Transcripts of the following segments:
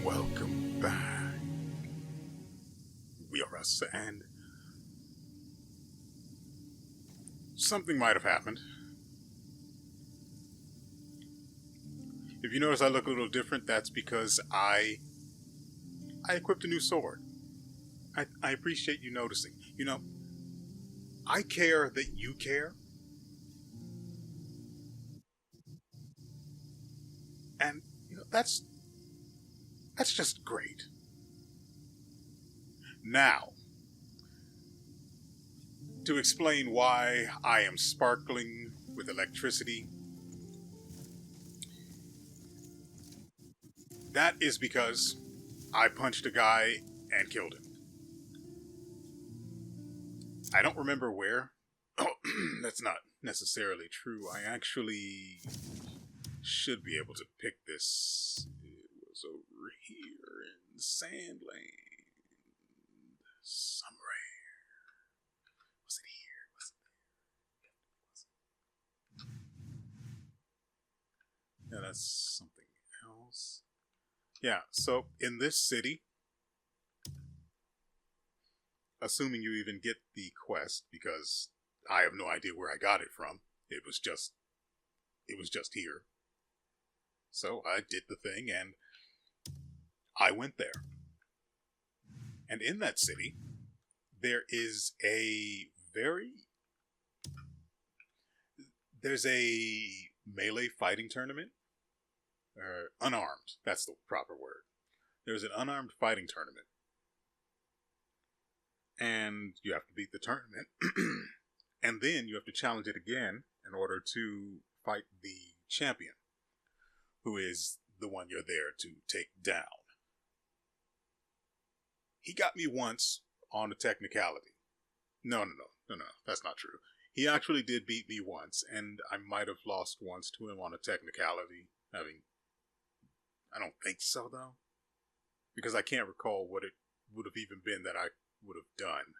Welcome back. WeArEuS, and something might have happened. If you notice I look a little different, that's because I equipped a new sword. I appreciate you noticing. You know, I care that you care, and that's just great. Now, to explain why I am sparkling with electricity, that is because I punched a guy and killed him. I don't remember where. Oh, that's not necessarily true. I actually should be able to pick this. It was over here in Sandland. Somewhere. Was it here? Was it there? Yeah, that's something else. Yeah, so in this city, assuming you even get the quest, because I have no idea where I got it from. It was just here. So I did the thing and I went there. And in that city, there is there's a melee fighting tournament. Unarmed, that's the proper word. There's an unarmed fighting tournament. And you have to beat the tournament. And then you have to challenge it again in order to fight the champion, who is the one you're there to take down. He got me once on a technicality. No, that's not true. He actually did beat me once, and I might have lost once to him on a technicality. I don't think so, though. Because I can't recall what it would have even been that I would have done.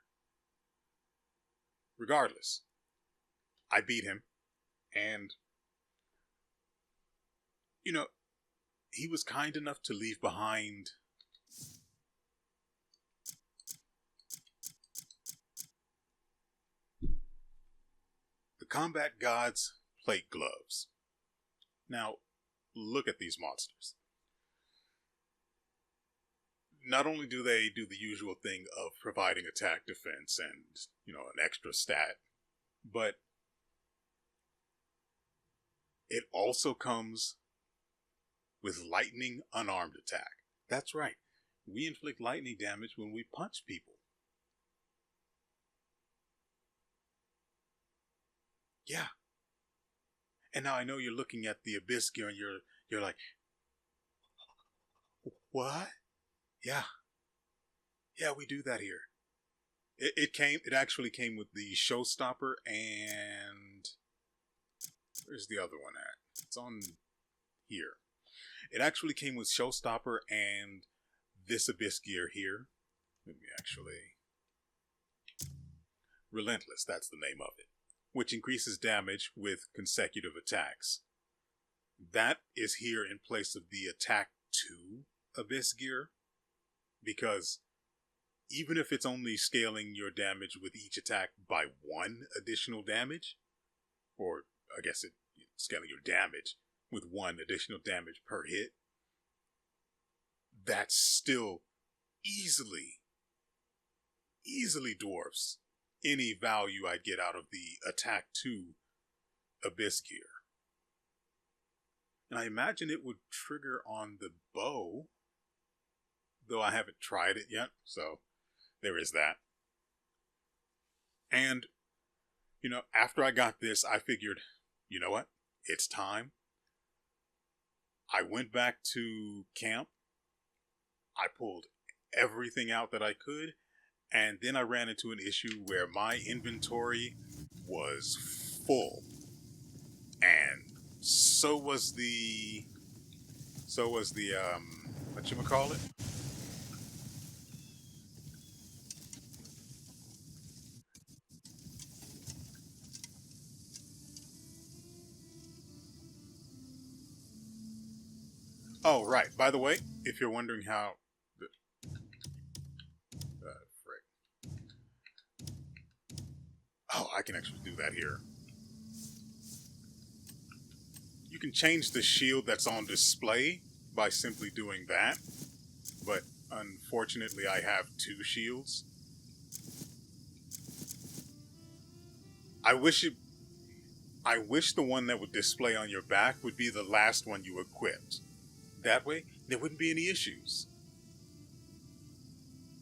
Regardless, I beat him, and, he was kind enough to leave behind the Combat God's plate gloves. Now, look at these monsters. Not only do they do the usual thing of providing attack, defense, and, an extra stat, but it also comes with lightning unarmed attack. That's right. We inflict lightning damage when we punch people. Yeah. And now I know you're looking at the Abyss gear and you're like, what? Yeah. Yeah, we do that here. It actually came with the Showstopper and where's the other one at? It's on here. It actually came with Showstopper and this Abyss gear here. Let me actually... Relentless, that's the name of it. Which increases damage with consecutive attacks. That is here in place of the Attack 2 Abyss gear. Because even if it's only scaling your damage with each attack by 1 additional damage, or I guess it's scaling your damage with 1 additional damage per hit, that still easily dwarfs any value I'd get out of the Attack 2 Abyss gear. And I imagine it would trigger on the bow, though I haven't tried it yet, so there is that. And, after I got this, I figured, you know what? It's time. I went back to camp. I pulled everything out that I could, and then I ran into an issue where my inventory was full. And so was the whatchamacallit? Oh, right. By the way, if you're wondering how... frick. Oh, I can actually do that here. You can change the shield that's on display by simply doing that, but unfortunately I have 2 shields. I wish the one that would display on your back would be the last one you equipped. That way, there wouldn't be any issues.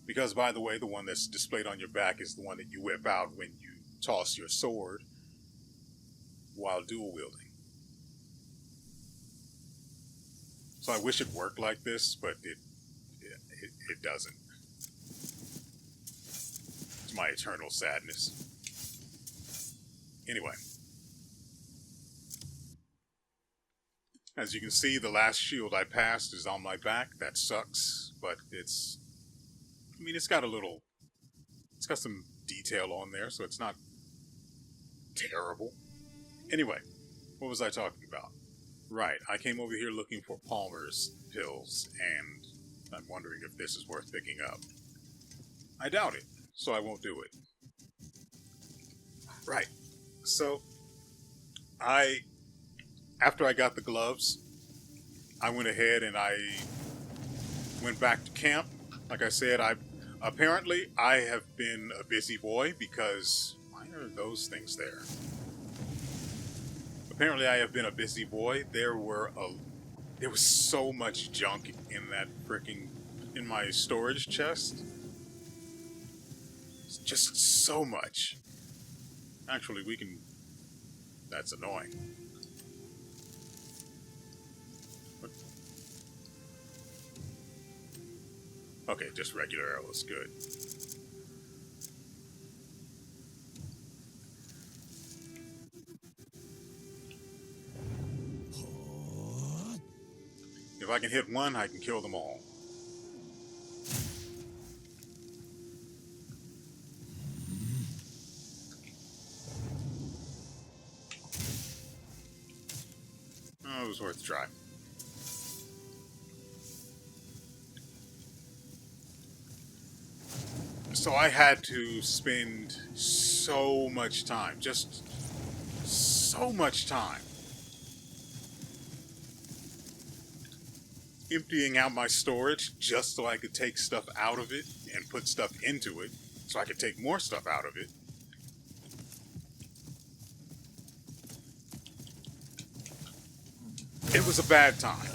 Because, by the way, the one that's displayed on your back is the one that you whip out when you toss your sword while dual wielding. So I wish it worked like this, but it doesn't. It's my eternal sadness. Anyway. As you can see, the last shield I passed is on my back. That sucks, but it's... I mean, it's got some detail on there, so it's not terrible. Anyway, what was I talking about? Right, I came over here looking for Palmer's pills, and I'm wondering if this is worth picking up. I doubt it, so I won't do it. Right, so after I got the gloves, I went ahead and I went back to camp. Like I said, apparently I have been a busy boy because... Why are those things there? Apparently I have been a busy boy. There was so much junk in my storage chest. It's just so much. Actually, that's annoying. Okay, just regular arrow is good. If I can hit one, I can kill them all. Oh, it was worth a try. So I had to spend so much time, just so much time, emptying out my storage just so I could take stuff out of it and put stuff into it so I could take more stuff out of it. It was a bad time.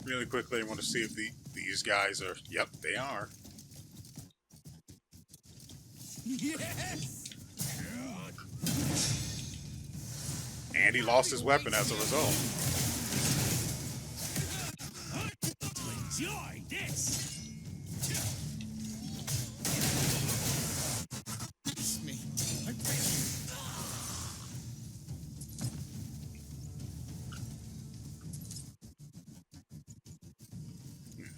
Really quickly, I want to see if these guys are... Yep, they are. Yes! And he lost his weapon as a result. Enjoy this!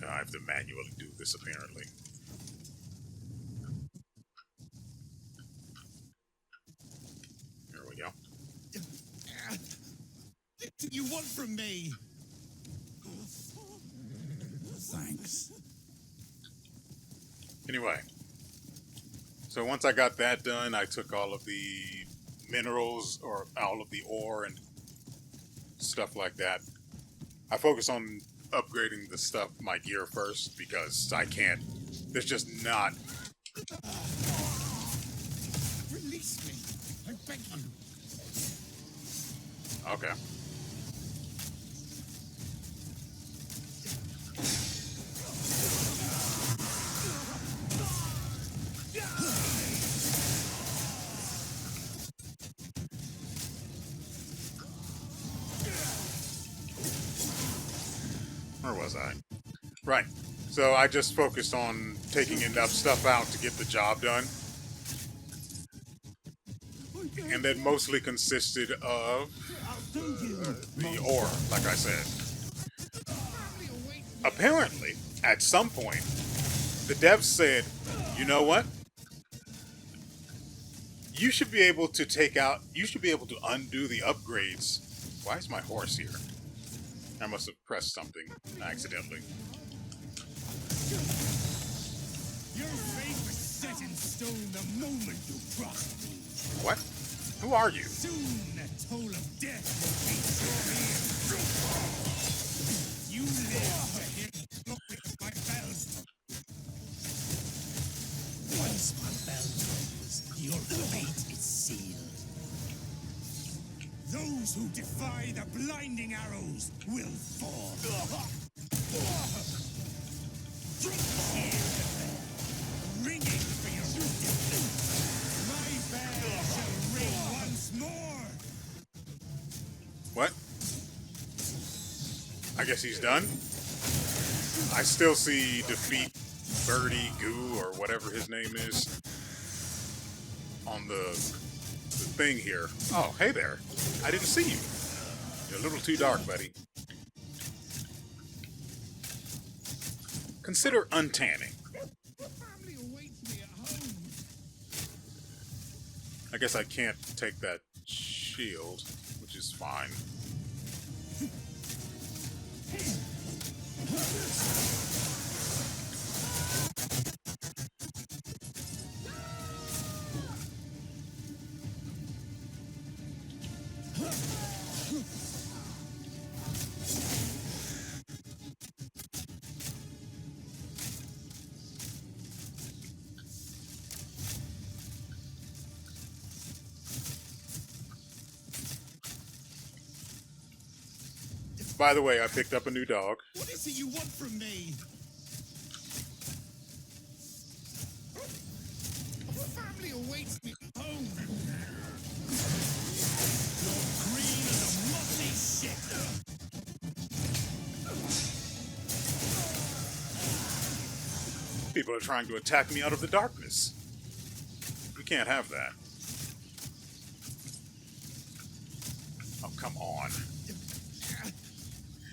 I have to manually do this, apparently. There we go. What do you want from me? Thanks. Anyway. So once I got that done, I took all of the minerals, or all of the ore and stuff like that. I focus on upgrading the stuff, my gear first, because I can't. There's just not. Release me, I beg you. Okay. Where was I? Right. So I just focused on taking enough stuff out to get the job done. and that mostly consisted of the ore, like I said. Apparently, at some point, the devs said, you know what? You should be able to undo the upgrades. Why is my horse here? I must have pressed something accidentally. Your fate was set in stone the moment you crossed me. What? Who are you? Soon the toll of death will reach your ears. You live to hear the glory of my bells. Once my bell tolls, your fate is sealed. Those who defy the blinding arrows will fall. Hear the bell, ringing for your defeat. My bell shall ring once more. What? I guess he's done? I still see defeat Birdie Goo or whatever his name is on the thing here. Oh, hey there. I didn't see you. You're a little too dark, buddy. Consider untanning. Family awaits me at home. I guess I can't take that shield, which is fine. By the way, I picked up a new dog. What is it you want from me? Family awaits me at home. You're green as a mossy shit. People are trying to attack me out of the darkness. We can't have that. Oh, come on.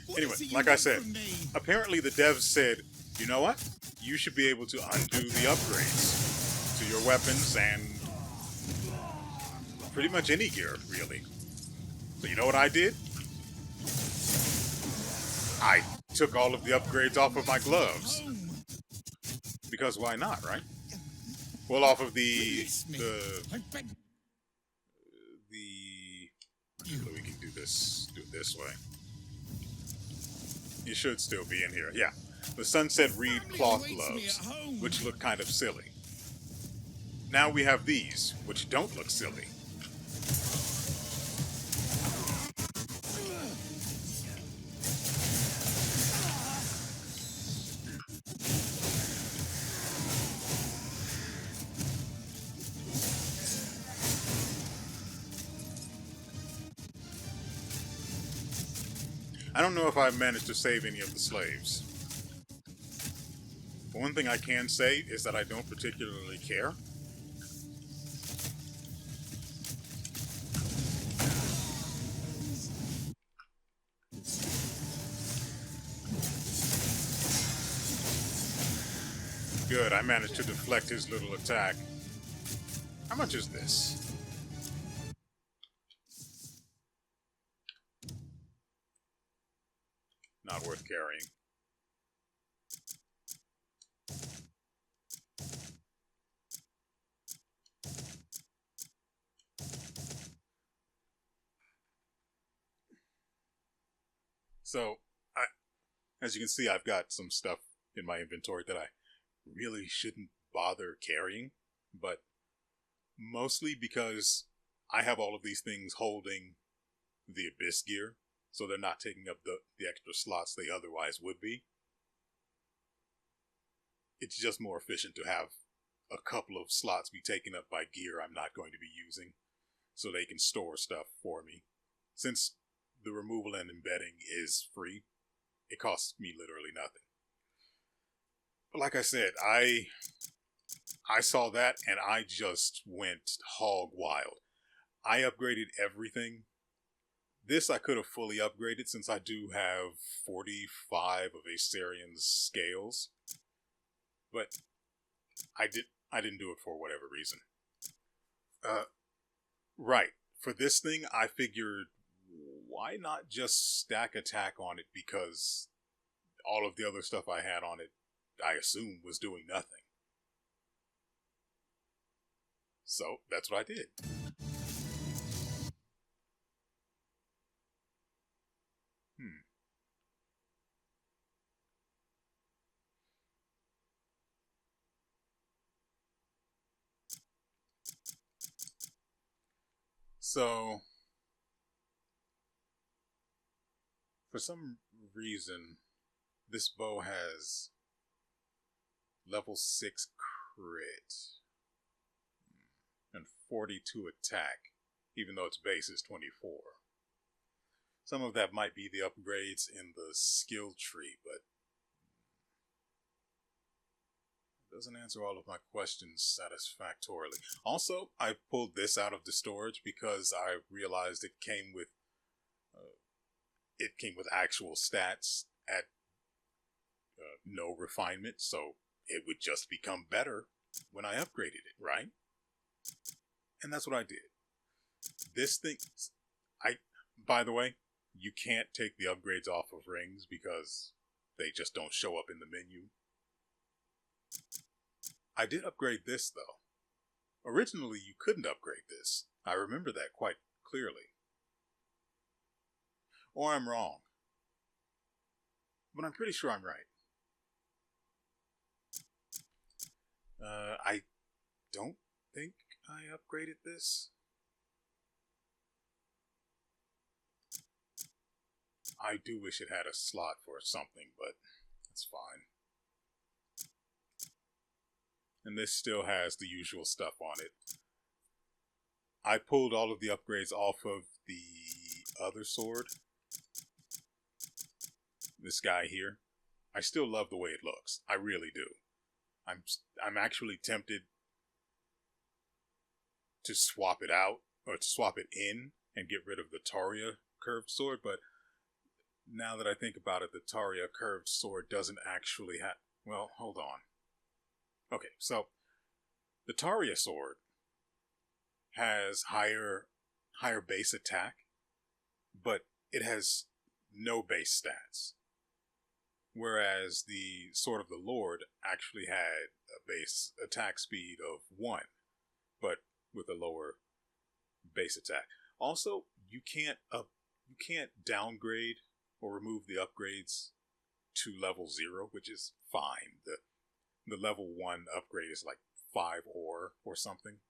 What Anyway, is it you like I want said, from me? apparently the devs said, you know what? You should be able to undo the upgrades to your weapons and pretty much any gear, really. So you know what I did? I took all of the upgrades off of my gloves. Because why not, right? Well, off of I beg we can do it this way. You should still be in here. Yeah. The Sunset Reed cloth gloves, which look kind of silly. Now we have these, which don't look silly. I don't know if I've managed to save any of the slaves. But one thing I can say is that I don't particularly care. Good, I managed to deflect his little attack. How much is this? Not worth carrying. So, as you can see, I've got some stuff in my inventory that I really shouldn't bother carrying, but mostly because I have all of these things holding the Abyss gear, so they're not taking up the extra slots they otherwise would be. It's just more efficient to have a couple of slots be taken up by gear I'm not going to be using, so they can store stuff for me. Since the removal and embedding is free, it costs me literally nothing. But like I said, I saw that and I just went hog wild. I upgraded everything. This I could have fully upgraded since I do have 45 of Aesarian's scales. But I didn't do it for whatever reason. Right. For this thing, I figured, why not just stack attack on it, because all of the other stuff I had on it, I assume, was doing nothing. So, that's what I did. So, for some reason, this bow has level 6 crit and 42 attack, even though its base is 24. Some of that might be the upgrades in the skill tree, but it doesn't answer all of my questions satisfactorily. Also, I pulled this out of the storage because I realized it came with actual stats at no refinement, so it would just become better when I upgraded it, right? And that's what I did. This thing, by the way, you can't take the upgrades off of rings because they just don't show up in the menu. I did upgrade this, though. Originally, you couldn't upgrade this. I remember that quite clearly. Or I'm wrong. But I'm pretty sure I'm right. I don't think I upgraded this. I do wish it had a slot for something, but it's fine. And this still has the usual stuff on it. I pulled all of the upgrades off of the other sword. This guy here. I still love the way it looks. I really do. I'm actually tempted to swap it out, or to swap it in and get rid of the Taria curved sword, but now that I think about it, the Taria curved sword doesn't actually have... Well, hold on. Okay, so the Taria sword has higher base attack, but it has no base stats. Whereas the Sword of the Lord actually had a base attack speed of 1, but with a lower base attack. Also, you can't downgrade or remove the upgrades to level 0, which is fine. The level 1 upgrade is like 5 ore or something.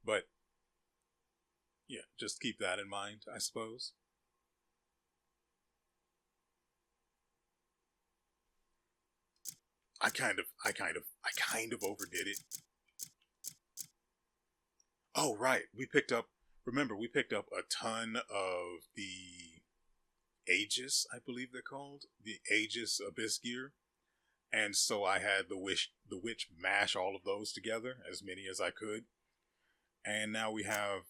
But yeah, just keep that in mind, I suppose. I kind of overdid it. Oh, right. We picked up a ton of the Aegis, I believe they're called. The Aegis Abyss gear. And so I had the witch mash all of those together, as many as I could. And now we have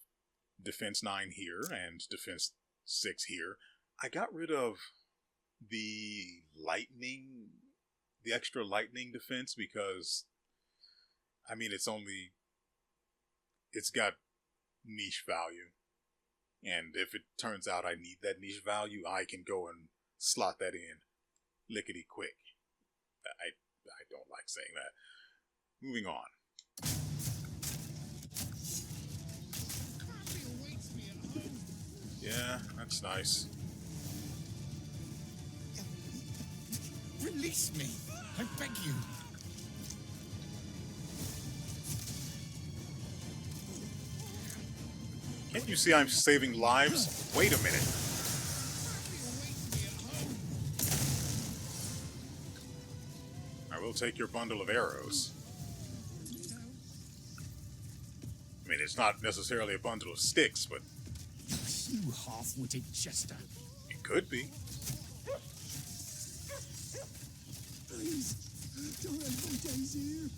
Defense 9 here and Defense 6 here. I got rid of the extra lightning defense because, I mean, it's got niche value. And if it turns out I need that niche value, I can go and slot that in lickety quick. I don't like saying that. Moving on. Yeah, that's nice. Release me, I beg you. Can't you see I'm saving lives? Wait a minute. I will take your bundle of arrows. I mean, it's not necessarily a bundle of sticks, but... You half-witted jester. It could be. Please, don't end my days here.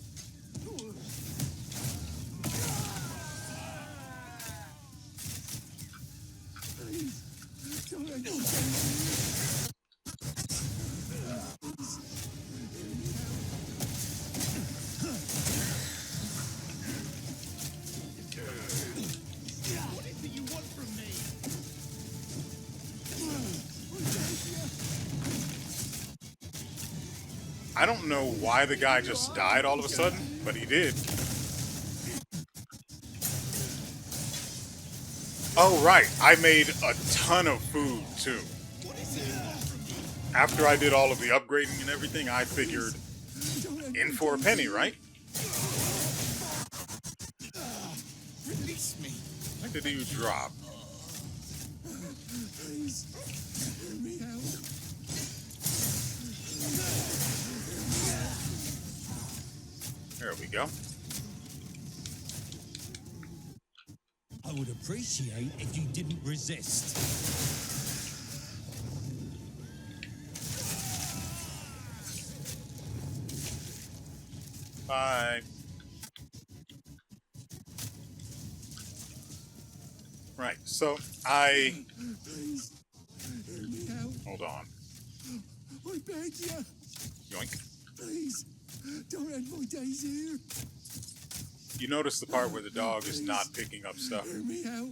What is it you want from me? I don't know why the guy just died all of a sudden, but he did. Oh, right. I made a ton of food, too. After I did all of the upgrading and everything, I figured in for a penny, right? Release me. When did you drop? Please, hear me out. There we go. I would appreciate if you didn't resist. Bye. Right, so Please, hear me out. hold on. I beg you. Yoink. Please, don't end my days here. You notice the part where the dog is not picking up stuff? Hear me out.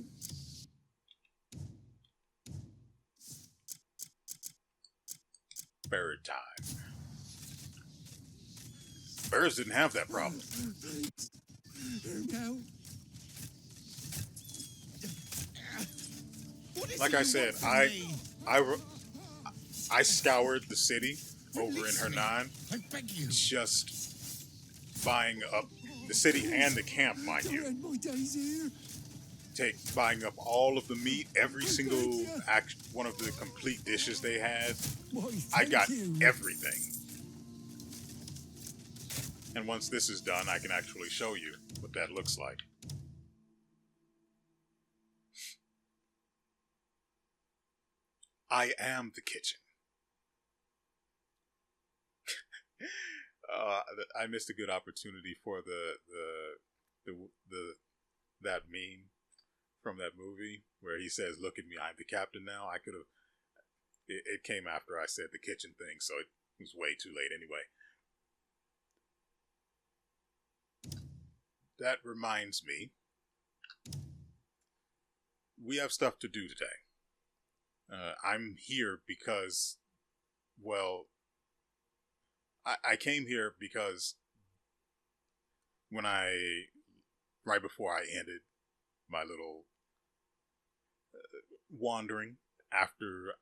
Bird time. Birds didn't have that problem. Please, hear me out. What is Like it I you said, want from me? I scoured the city over in Hernan, I beg you. just buying up the city and the camp, mind Don't you. end my days here. Buying up all of the meat, every single one of the complete dishes they had. Why, I thank got you. everything. And once this is done, I can actually show you what that looks like. I am the kitchen. I missed a good opportunity for that meme from that movie where he says, "Look at me, I'm the captain now." I could have. It came after I said the kitchen thing, so it was way too late anyway. That reminds me, we have stuff to do today. I'm here because, well, I came here because right before I ended my little wandering after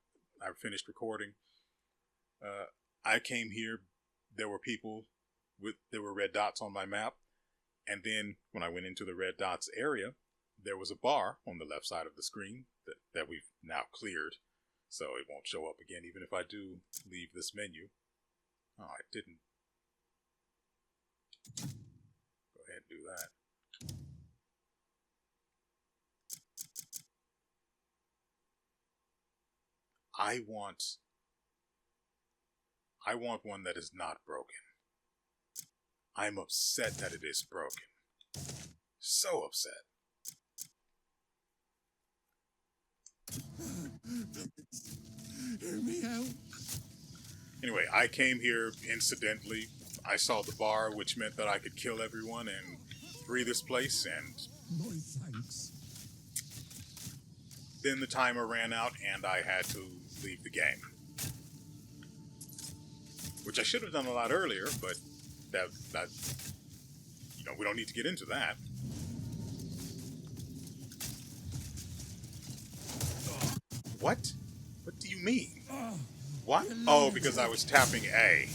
I finished recording, I came here, there were people there were red dots on my map, and then when I went into the red dots area, there was a bar on the left side of the screen that we've now cleared, so it won't show up again even if I do leave this menu. Oh, I didn't. Go ahead and do that. I want one that is not broken. I'm upset that it is broken. So upset. Hear me out. Anyway, I came here incidentally. I saw the bar, which meant that I could kill everyone and free this place, and My thanks. then the timer ran out and I had to leave the game. Which I should have done a lot earlier, but that we don't need to get into that. What? What do you mean? What? Oh, because I was tapping A.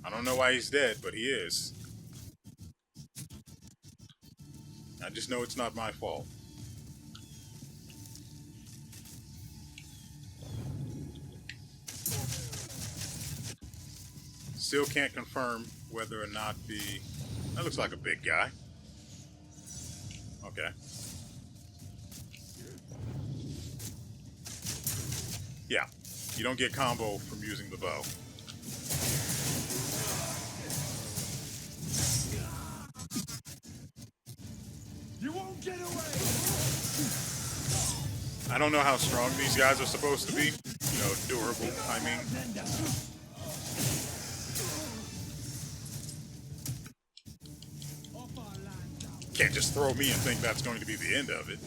I don't know why he's dead, but he is. I just know it's not my fault. Still can't confirm whether or not that looks like a big guy. Okay. Yeah, you don't get combo from using the bow. You won't get away! I don't know how strong these guys are supposed to be. You know, durable, I mean. Can't just throw me and think that's going to be the end of it.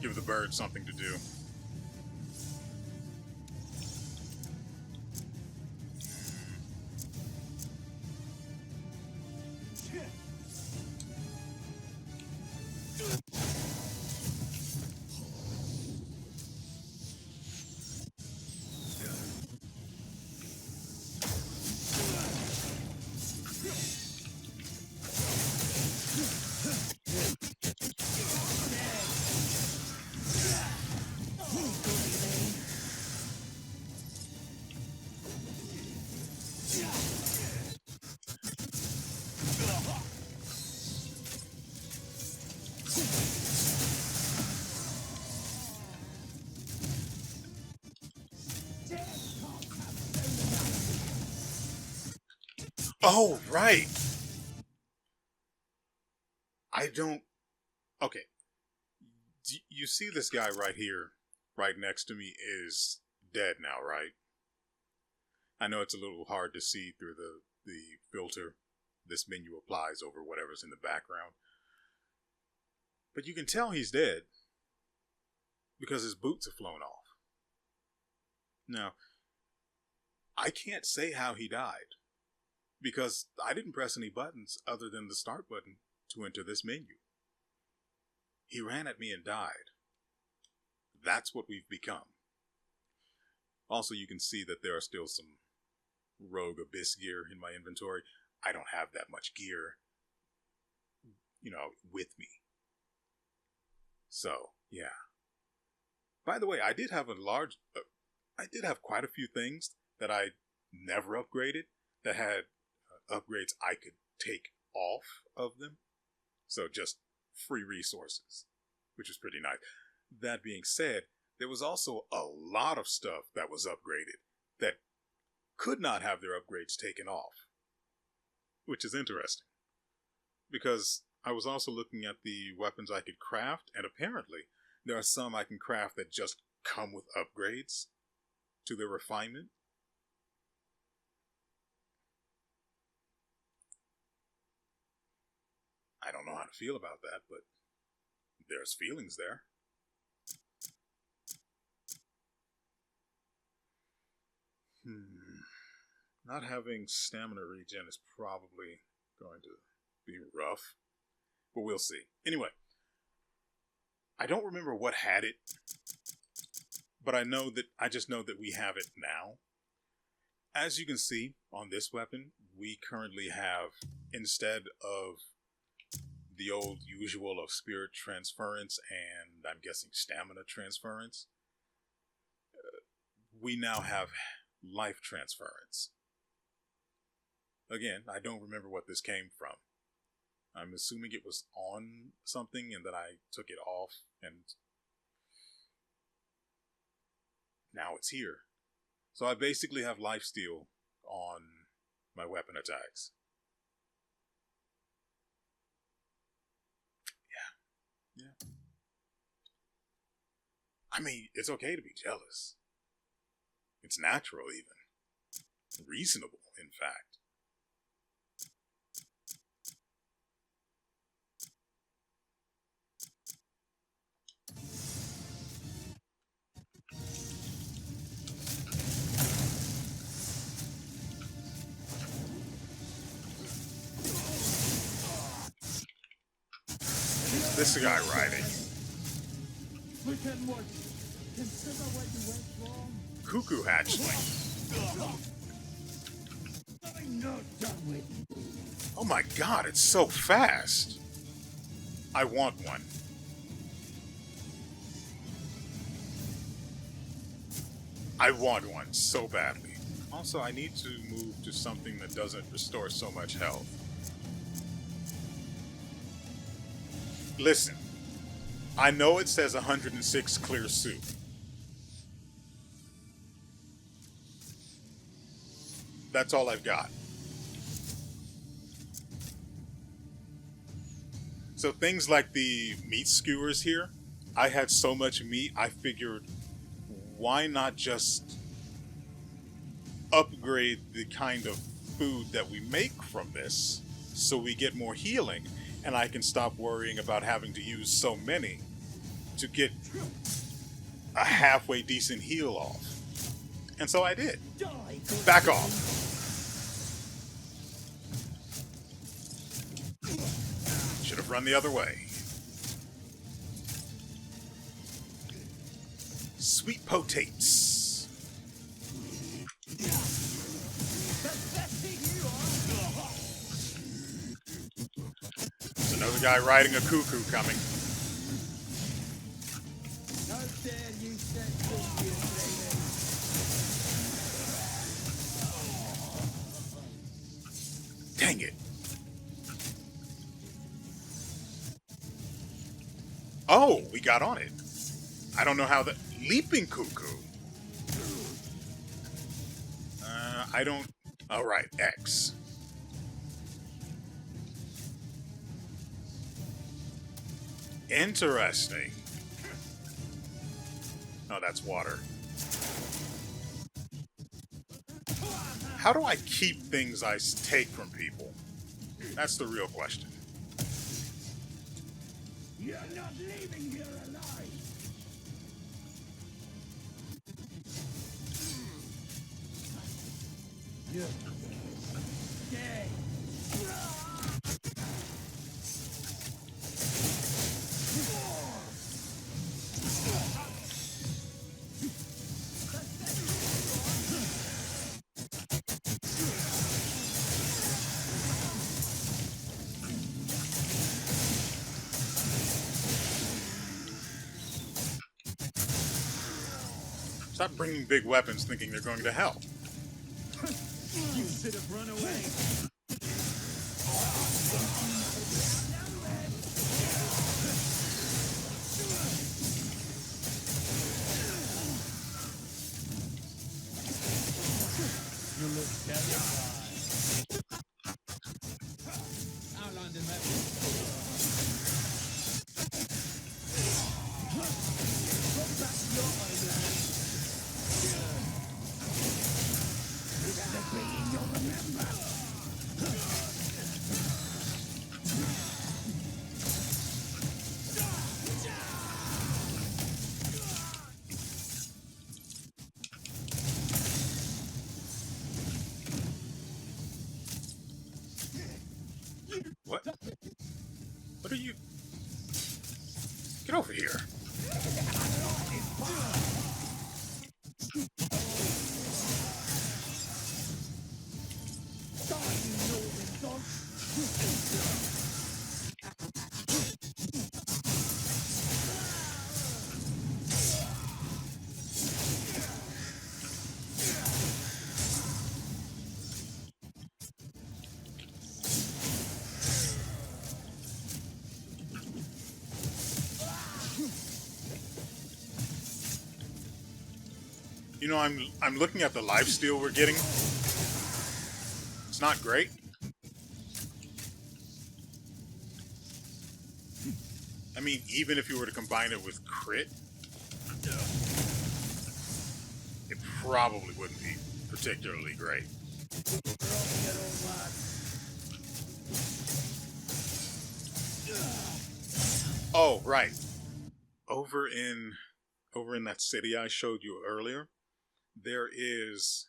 Give the bird something to do. Oh, right. I don't... Okay. You see this guy right here, right next to me, is dead now, right? I know it's a little hard to see through the filter this menu applies over whatever's in the background. But you can tell he's dead because his boots have flown off. Now, I can't say how he died because I didn't press any buttons other than the start button to enter this menu. He ran at me and died. That's what we've become. Also, you can see that there are still some rogue abyss gear in my inventory. I don't have that much gear, you know, with me. So, yeah. By the way, I did have quite a few things that I never upgraded that had upgrades I could take off of them. So just free resources, which is pretty nice. That being said, there was also a lot of stuff that was upgraded that could not have their upgrades taken off, which is interesting. Because I was also looking at the weapons I could craft, and apparently there are some I can craft that just come with upgrades to their refinement. I don't know how to feel about that, but there's feelings there. Not having stamina regen is probably going to be rough, but we'll see. Anyway, I don't remember what had it, but I just know that we have it now. As you can see on this weapon, we currently have, instead of the old usual of spirit transference and I'm guessing stamina transference, we now have life transference. Again, I don't remember what this came from. I'm assuming it was on something and then I took it off and now it's here. So I basically have lifesteal on my weapon attacks. Yeah. I mean, it's okay to be jealous. It's natural even. Reasonable, in fact. This guy riding. Look at what. Consider where you went wrong. Cuckoo hatchling. I'm not done with you. Oh my god, it's so fast. I want one. I want one so badly. Also, I need to move to something that doesn't restore so much health. Listen, I know it says 106 clear soup. That's all I've got. So things like the meat skewers here, I had so much meat, I figured, why not just upgrade the kind of food that we make from this so we get more healing, and I can stop worrying about having to use so many to get a halfway decent heal off. And so I did. Back off. Should have run the other way. Sweet potates. There's another guy riding a cuckoo coming. How dare you set foot here, Greymane? Dang it. Oh, we got on it. I don't know how the... Leaping cuckoo. I don't... Alright, X. Interesting. Oh, that's water. How do I keep things I take from people? That's the real question. You're not leaving here alive. You're dead. Stop bringing big weapons thinking they're going to help. You should have run away. You look terrified. Outline the map. Go back to your island. You'll remember. What? What are you... Get over here. You know, I'm looking at the lifesteal we're getting. It's not great. I mean, even if you were to combine it with crit, it probably wouldn't be particularly great. Oh, right. Over in that city I showed you earlier, there is...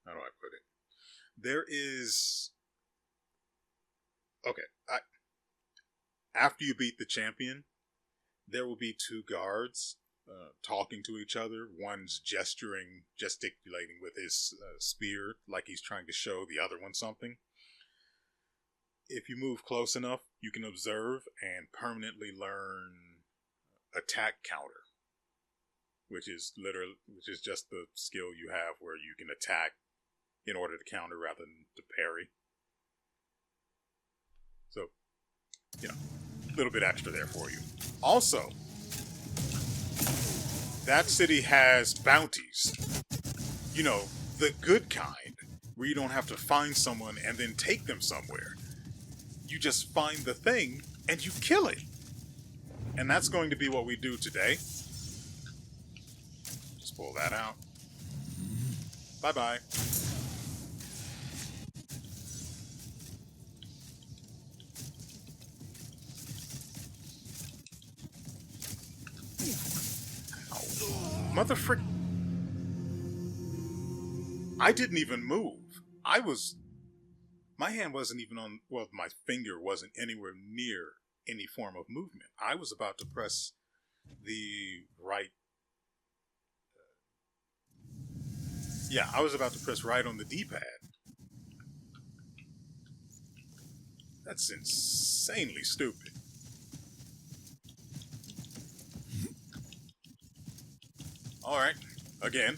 How do I put it? There is... Okay, after you beat the champion, there will be two guards talking to each other. One's gesticulating with his spear, like he's trying to show the other one something. If you move close enough, you can observe and permanently learn attack counter, which is just the skill you have where you can attack in order to counter rather than to parry. So, you know, a little bit extra there for you. Also, that city has bounties. You know, the good kind, where you don't have to find someone and then take them somewhere. You just find the thing and you kill it. And that's going to be what we do today. Just pull that out. Bye-bye. Motherfrick. I didn't even move. My hand wasn't even on, well, my finger wasn't anywhere near any form of movement. I was about to press the right. Yeah, I was about to press right on the D-pad. That's insanely stupid. Alright, again.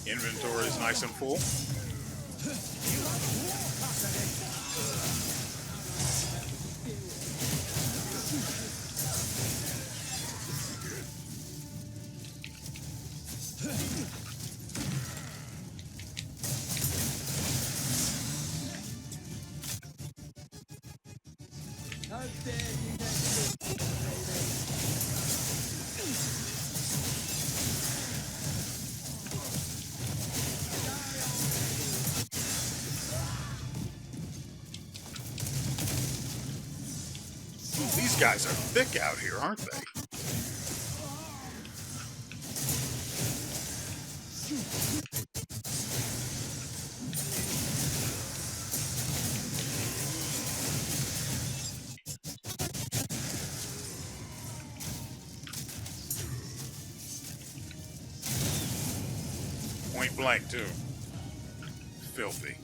Inventory is nice and full. These guys are thick out here, aren't they? Point blank, too. Filthy.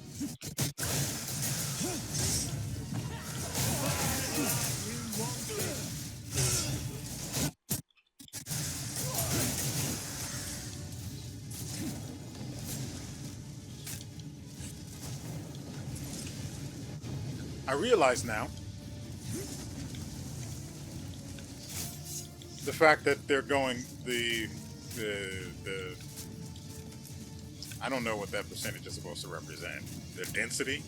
I realize now the fact that they're going the I don't know what that percentage is supposed to represent. The density?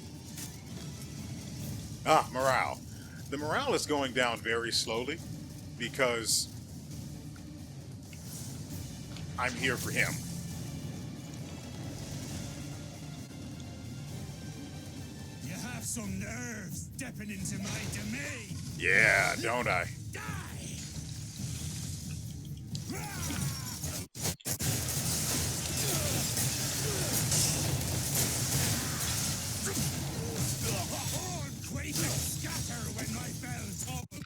Morale. The morale is going down very slowly because I'm here for him. You have some nerve stepping into my domain. Yeah, don't I? Die! Quake and scatter when my bells open.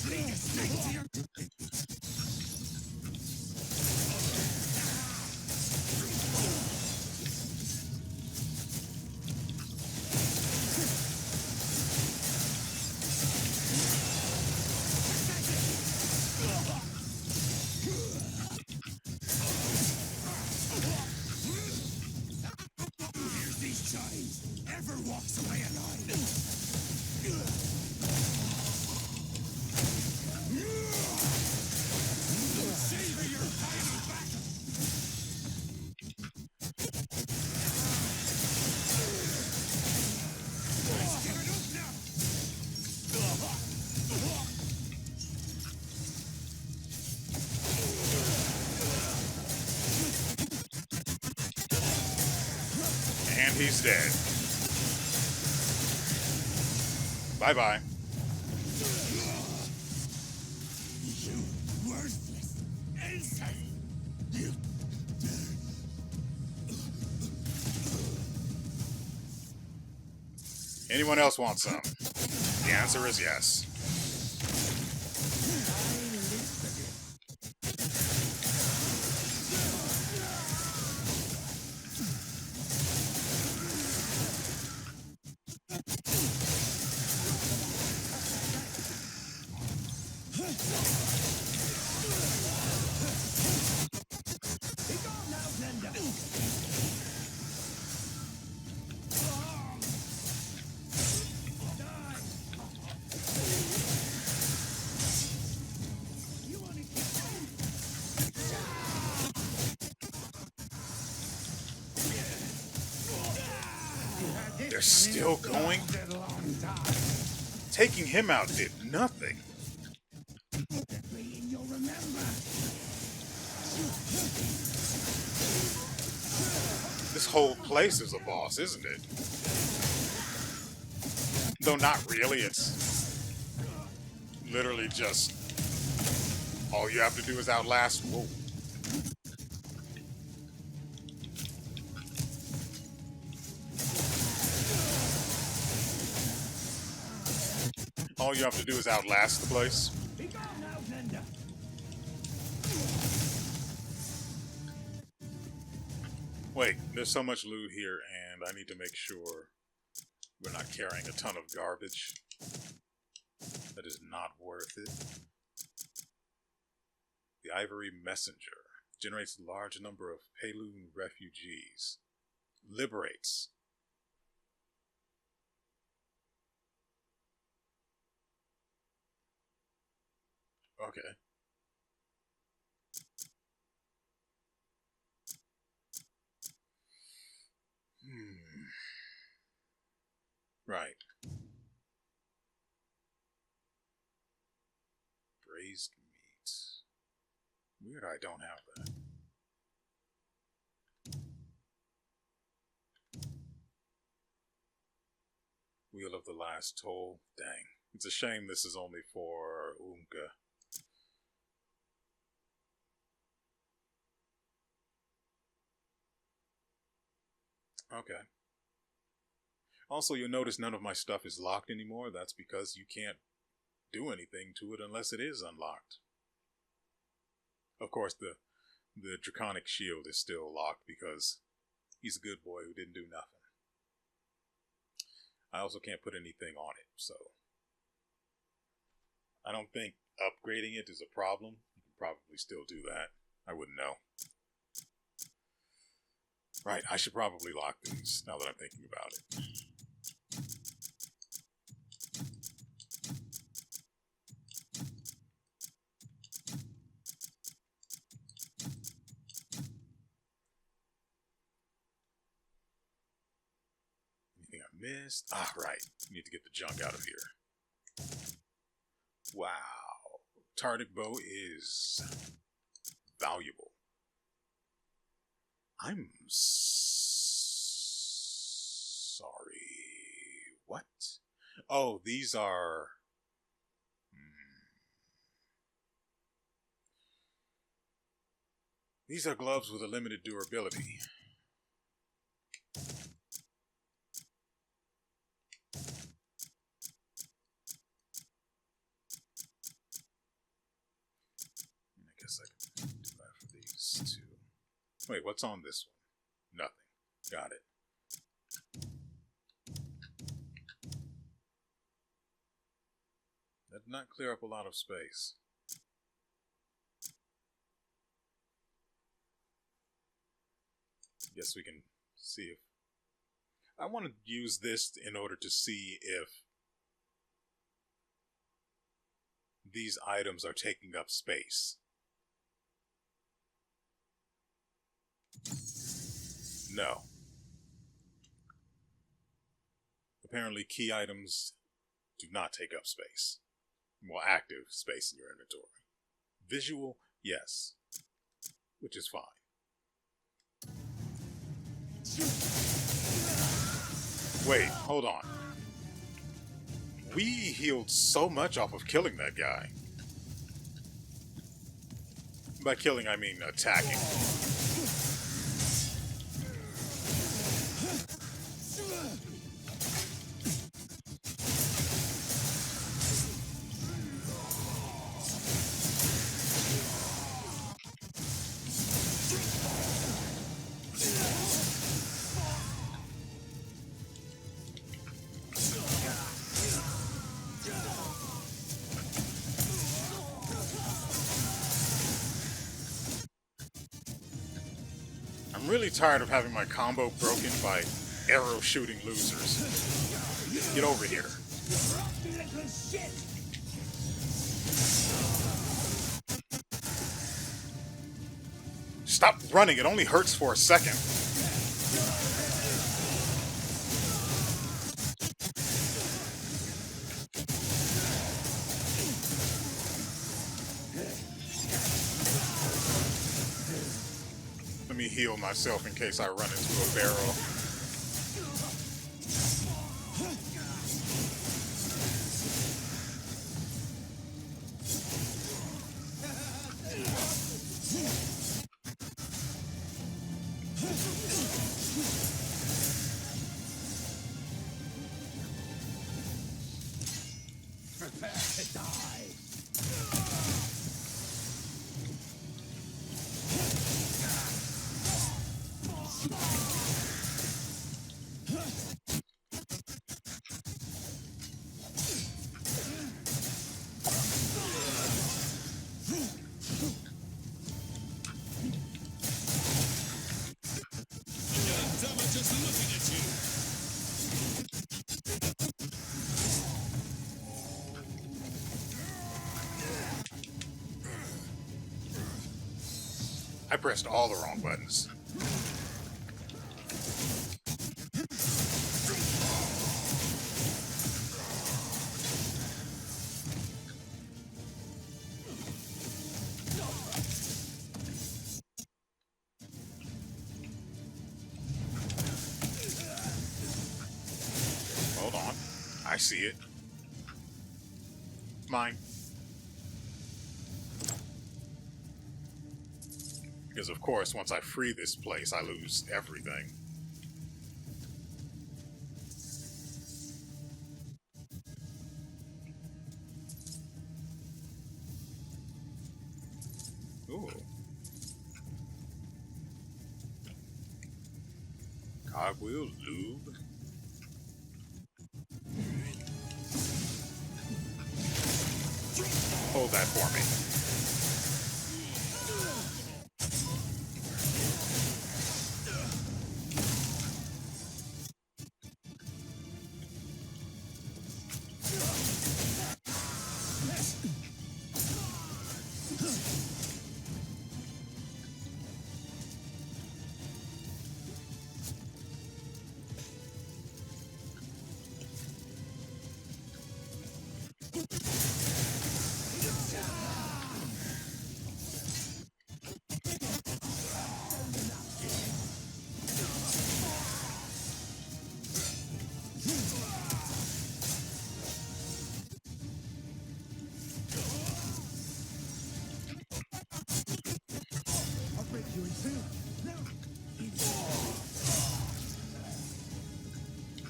Bring a snake to your... And he's dead. Bye-bye. You worthless insect! You... Anyone else want some? The answer is yes. They're still going? Taking him out did nothing. This whole place is a boss, isn't it? Though not really, it's literally just all you have to do is outlast. Whoa. All you have to do is outlast the place. Wait, there's so much loot here, and I need to make sure we're not carrying a ton of garbage. That is not worth it. The Ivory Messenger generates a large number of Payloon refugees. Liberates. Okay. Right. Braised meat. Weird I don't have that. Wheel of the Last Toll. Dang. It's a shame this is only for Unka. Okay. Also, you'll notice none of my stuff is locked anymore. That's because you can't do anything to it unless it is unlocked. Of course, the Draconic Shield is still locked because he's a good boy who didn't do nothing. I also can't put anything on it, so I don't think upgrading it is a problem. You can probably still do that. I wouldn't know. Right, I should probably lock these now that I'm thinking about it. Anything I missed? Ah, right. Need to get the junk out of here. Wow. Tardic bow is valuable. I'm sorry. What? Oh, these are... These are gloves with a limited durability. I guess I can do that for these two. Wait, what's on this one? Nothing. Got it. That did not clear up a lot of space. Guess we can see if... I want to use this in order to see if these items are taking up space. No. Apparently key items do not take up space. Well, active space in your inventory. Visual, yes. Which is fine. Wait, hold on. We healed so much off of killing that guy. By killing, I mean attacking. I'm really tired of having my combo broken by arrow shooting losers. Get over here. Stop running, it only hurts for a second. Let me heal myself in case I run into a barrel. Prepare to die. Just looking at you. I pressed all the wrong buttons. Hold on. I see it. Mine. Because of course, once I free this place, I lose everything. Ooh. Cogwheel, lube. Hold that for me.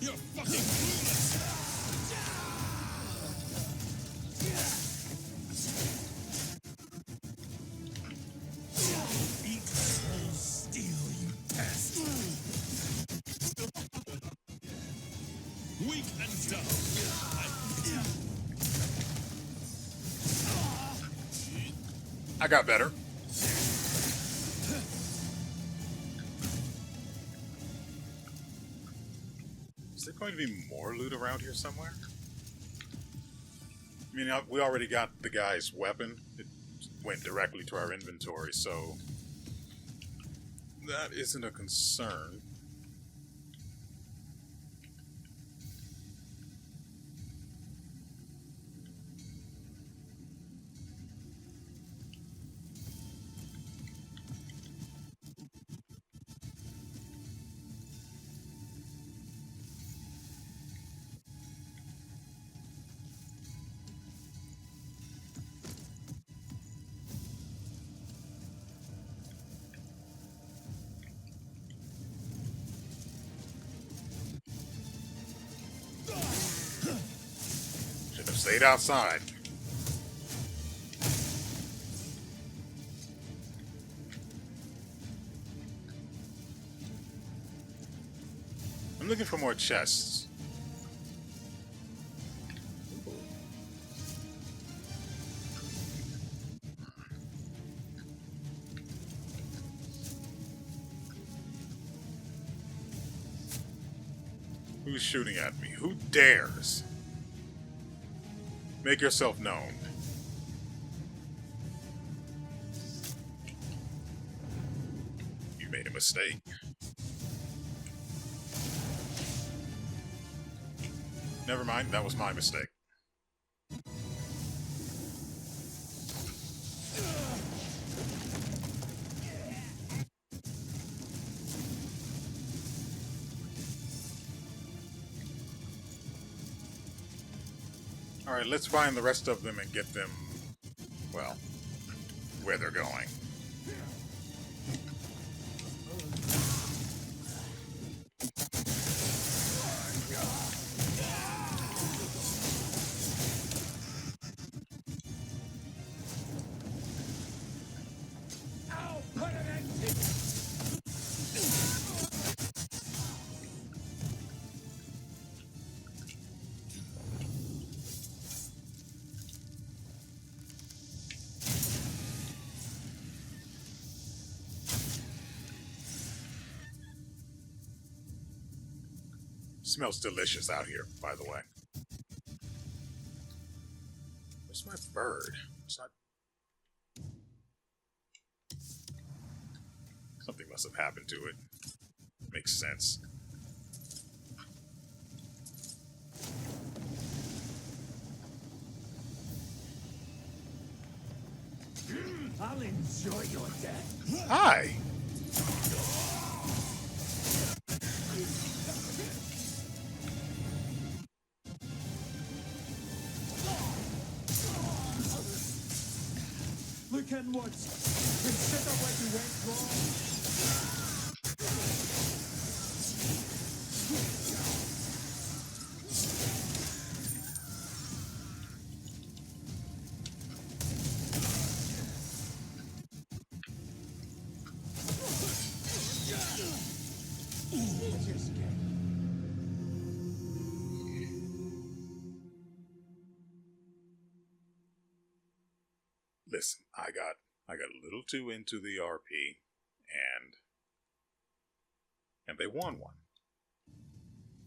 You're fucking clueless. Eat cold steel, you pest. Weak and dumb. I got better. Is there going to be more loot around here somewhere? I mean, we already got the guy's weapon. It went directly to our inventory, so that isn't a concern. Stayed outside. I'm looking for more chests. Who's shooting at me? Who dares? Make yourself known. You made a mistake. Never mind, that was my mistake. Alright, let's find the rest of them and get them, well, where they're going. Smells delicious out here, by the way. Where's my bird? It's not... Something must have happened to it. Makes sense. I'll enjoy your death. Hi! Look and watch. Consider what you went wrong. Listen, I got a little too into the RP, and they won one.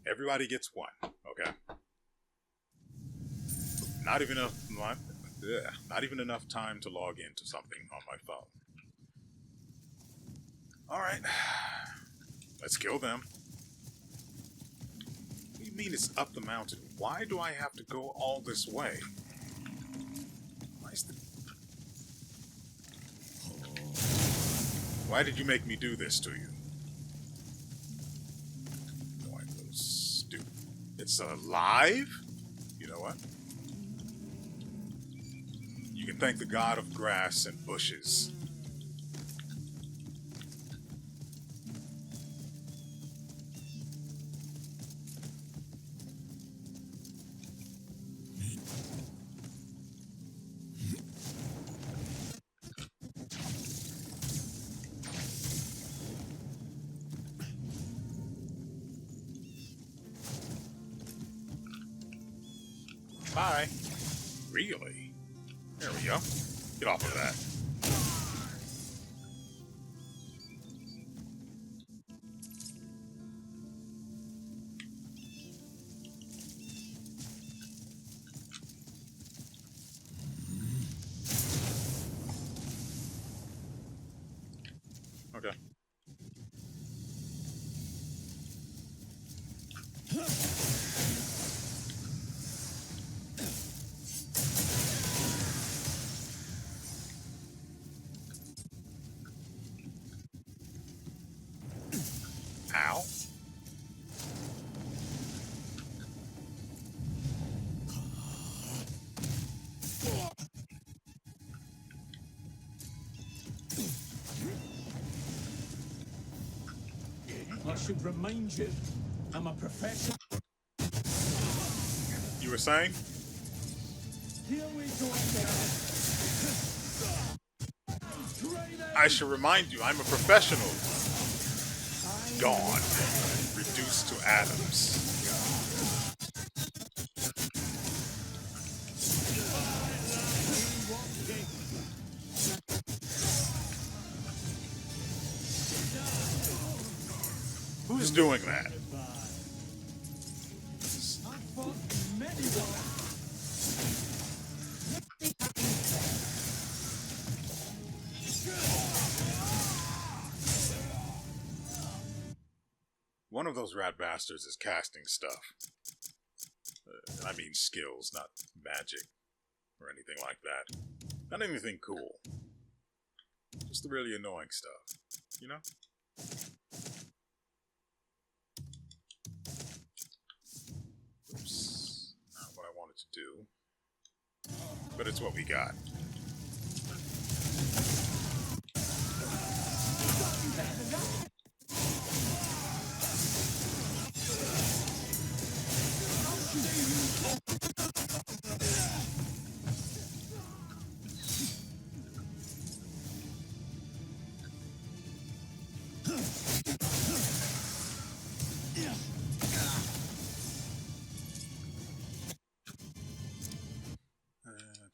Everybody gets one, okay? Not even enough time to log into something on my phone. All right, let's kill them. What do you mean it's up the mountain? Why do I have to go all this way? Why did you make me do this to you? Oh, I'm so stupid. It's alive? You know what? You can thank the god of grass and bushes. Bye. Really? There we go. Get off of that. Okay. Ow. I should remind you, I'm a professional. You were saying? Here we go again. I should remind you, I'm a professional. Gone. Reduced to atoms. Who's doing that? One of those rat bastards is casting stuff. I mean skills, not magic or anything like that. Not anything cool. Just the really annoying stuff, you know? Oops. Not what I wanted to do. But it's what we got.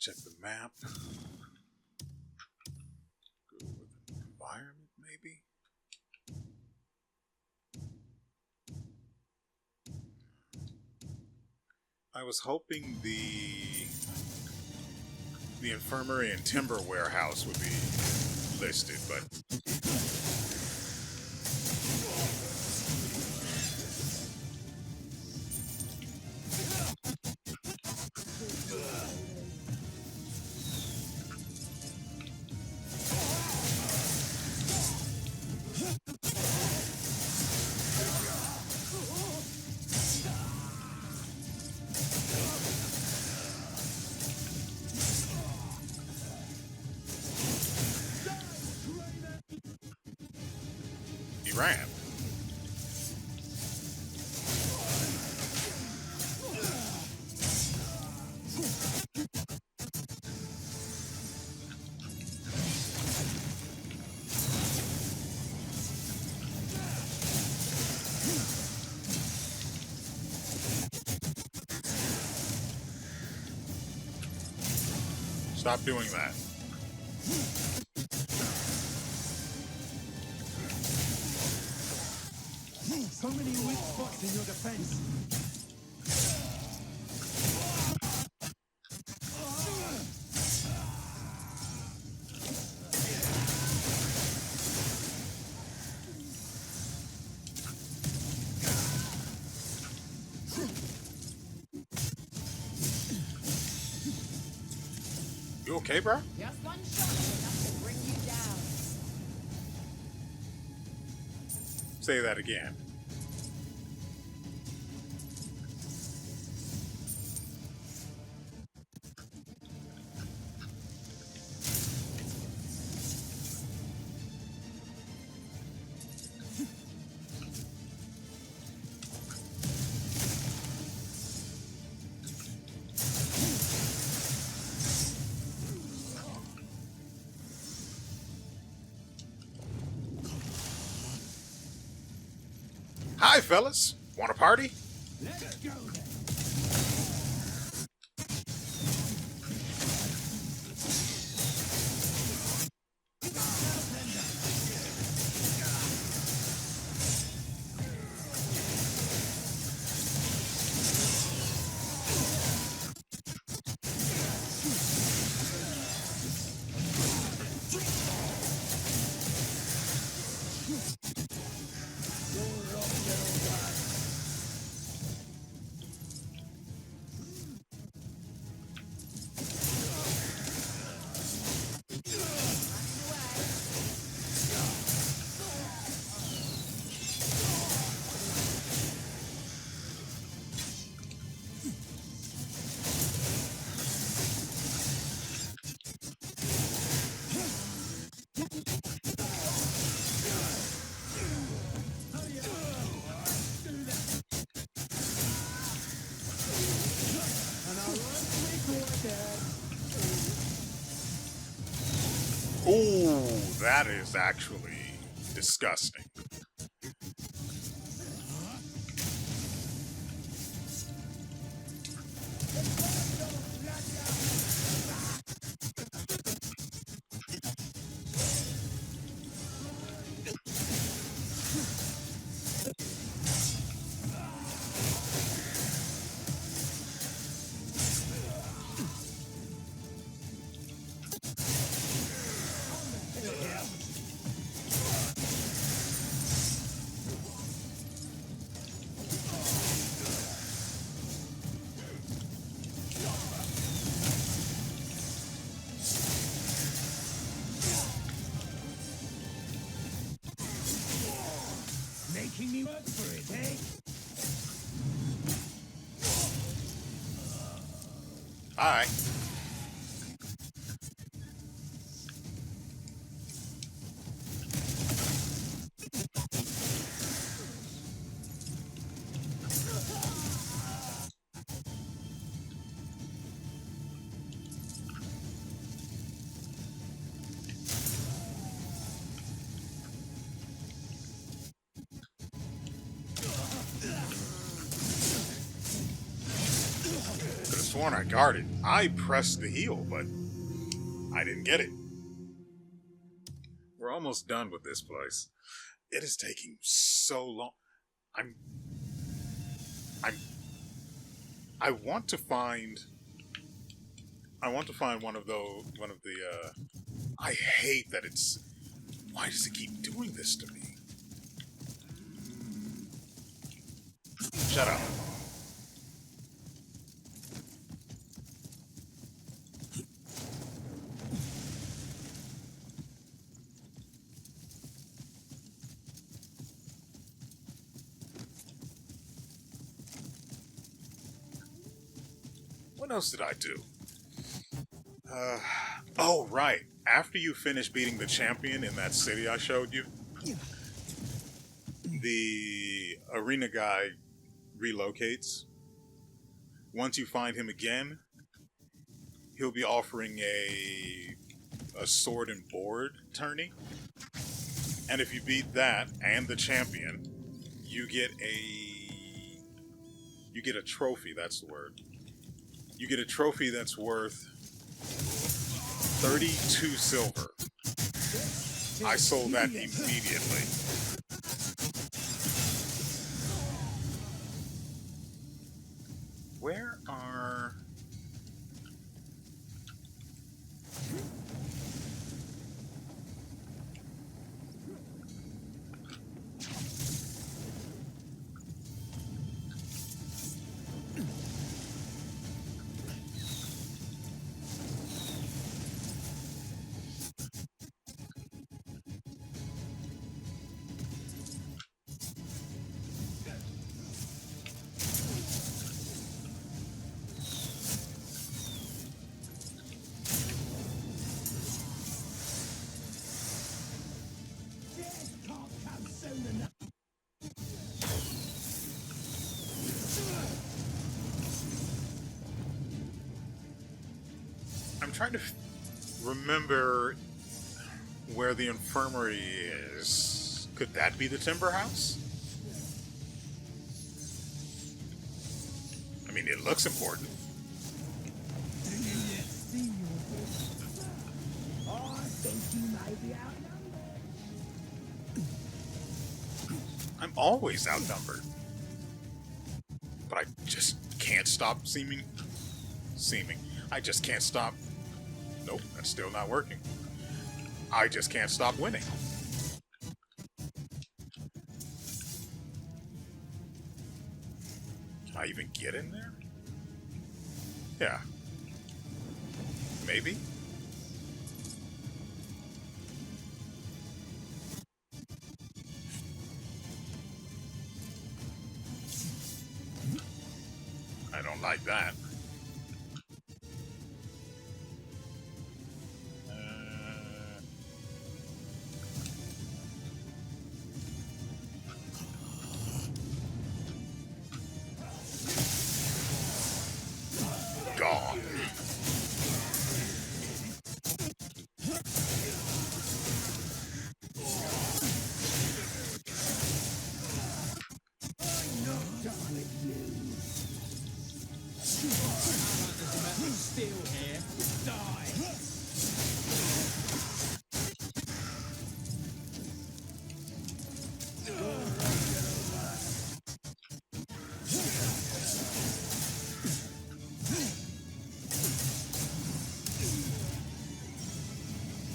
Check the map. Go with an environment, maybe? I was hoping the infirmary and timber warehouse would be listed, but he ran. Stop doing that. So many weak spots in your defense. You okay, bro? Just one shot enough to bring you down. Say that again. Hi, fellas. Want a party? Let's go then. Ooh, that is actually disgusting. Making me work for it, eh? Alright. Could have sworn I guarded. I pressed the heal, but I didn't get it. We're almost done with this place. It is taking so long. I want to find one of the I hate that it's, why does it keep doing this to me? Shut up. What else did I do? Oh, right. After you finish beating the champion in that city I showed you, the arena guy relocates. Once you find him again, he'll be offering a sword and board tourney. And if you beat that and the champion, you get a trophy, that's the word. You get a trophy that's worth 32 silver. I sold that immediately. Where are... I'm trying to remember where the infirmary is. Could that be the timber house? I mean, it looks important. I'm always outnumbered. But I just can't stop seeming. I just can't stop. Nope, that's still not working. I just can't stop winning. Can I even get in there? Yeah. Maybe? I don't like that. Gone.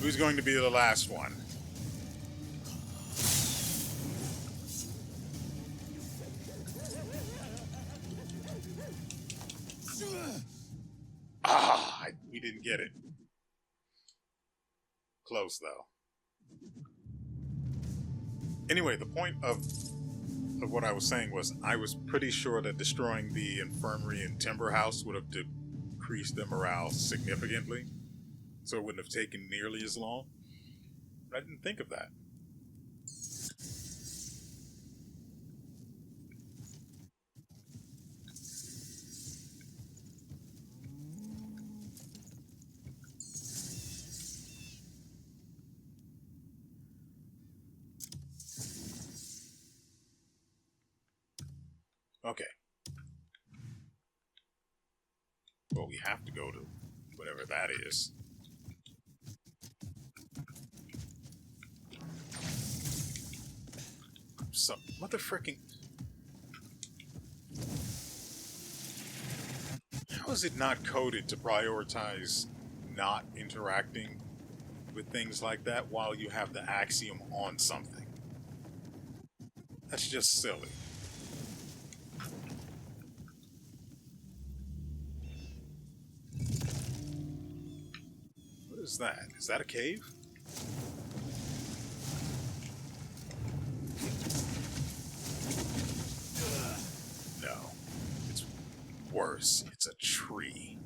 Who's going to be the last one? We didn't get it. Close, though. Anyway, the point of what I was saying was I was pretty sure that destroying the infirmary and timber house would have decreased their morale significantly, so it wouldn't have taken nearly as long. But I didn't think of that. Okay. Well, we have to go to whatever that is. Some motherfucking... How is it not coded to prioritize not interacting with things like that while you have the axiom on something? That's just silly. What is that? Is that a cave? No. It's worse. It's a tree.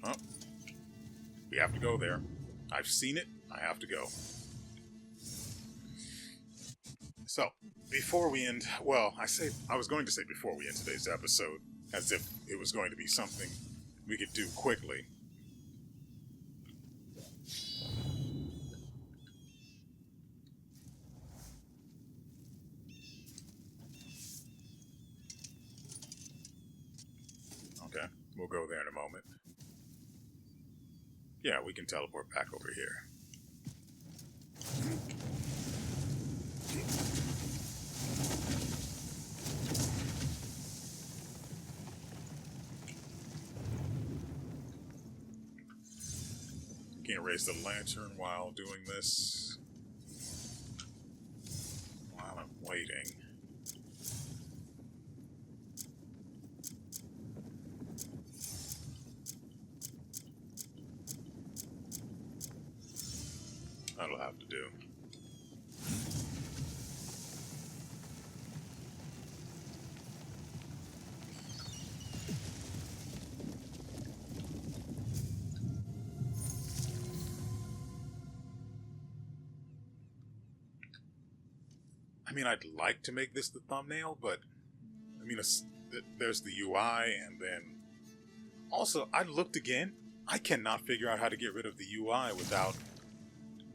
Oh. We have to go there. I've seen it. I have to go. So, before we end, well, I was going to say before we end today's episode, as if it was going to be something we could do quickly. Okay, we'll go there in a moment. Yeah, we can teleport back over here. Can't raise the lantern while doing this. While I'm waiting. That'll have to do. I mean, I'd like to make this the thumbnail, but I mean, there's the UI, and then also I looked again. I cannot figure out how to get rid of the UI without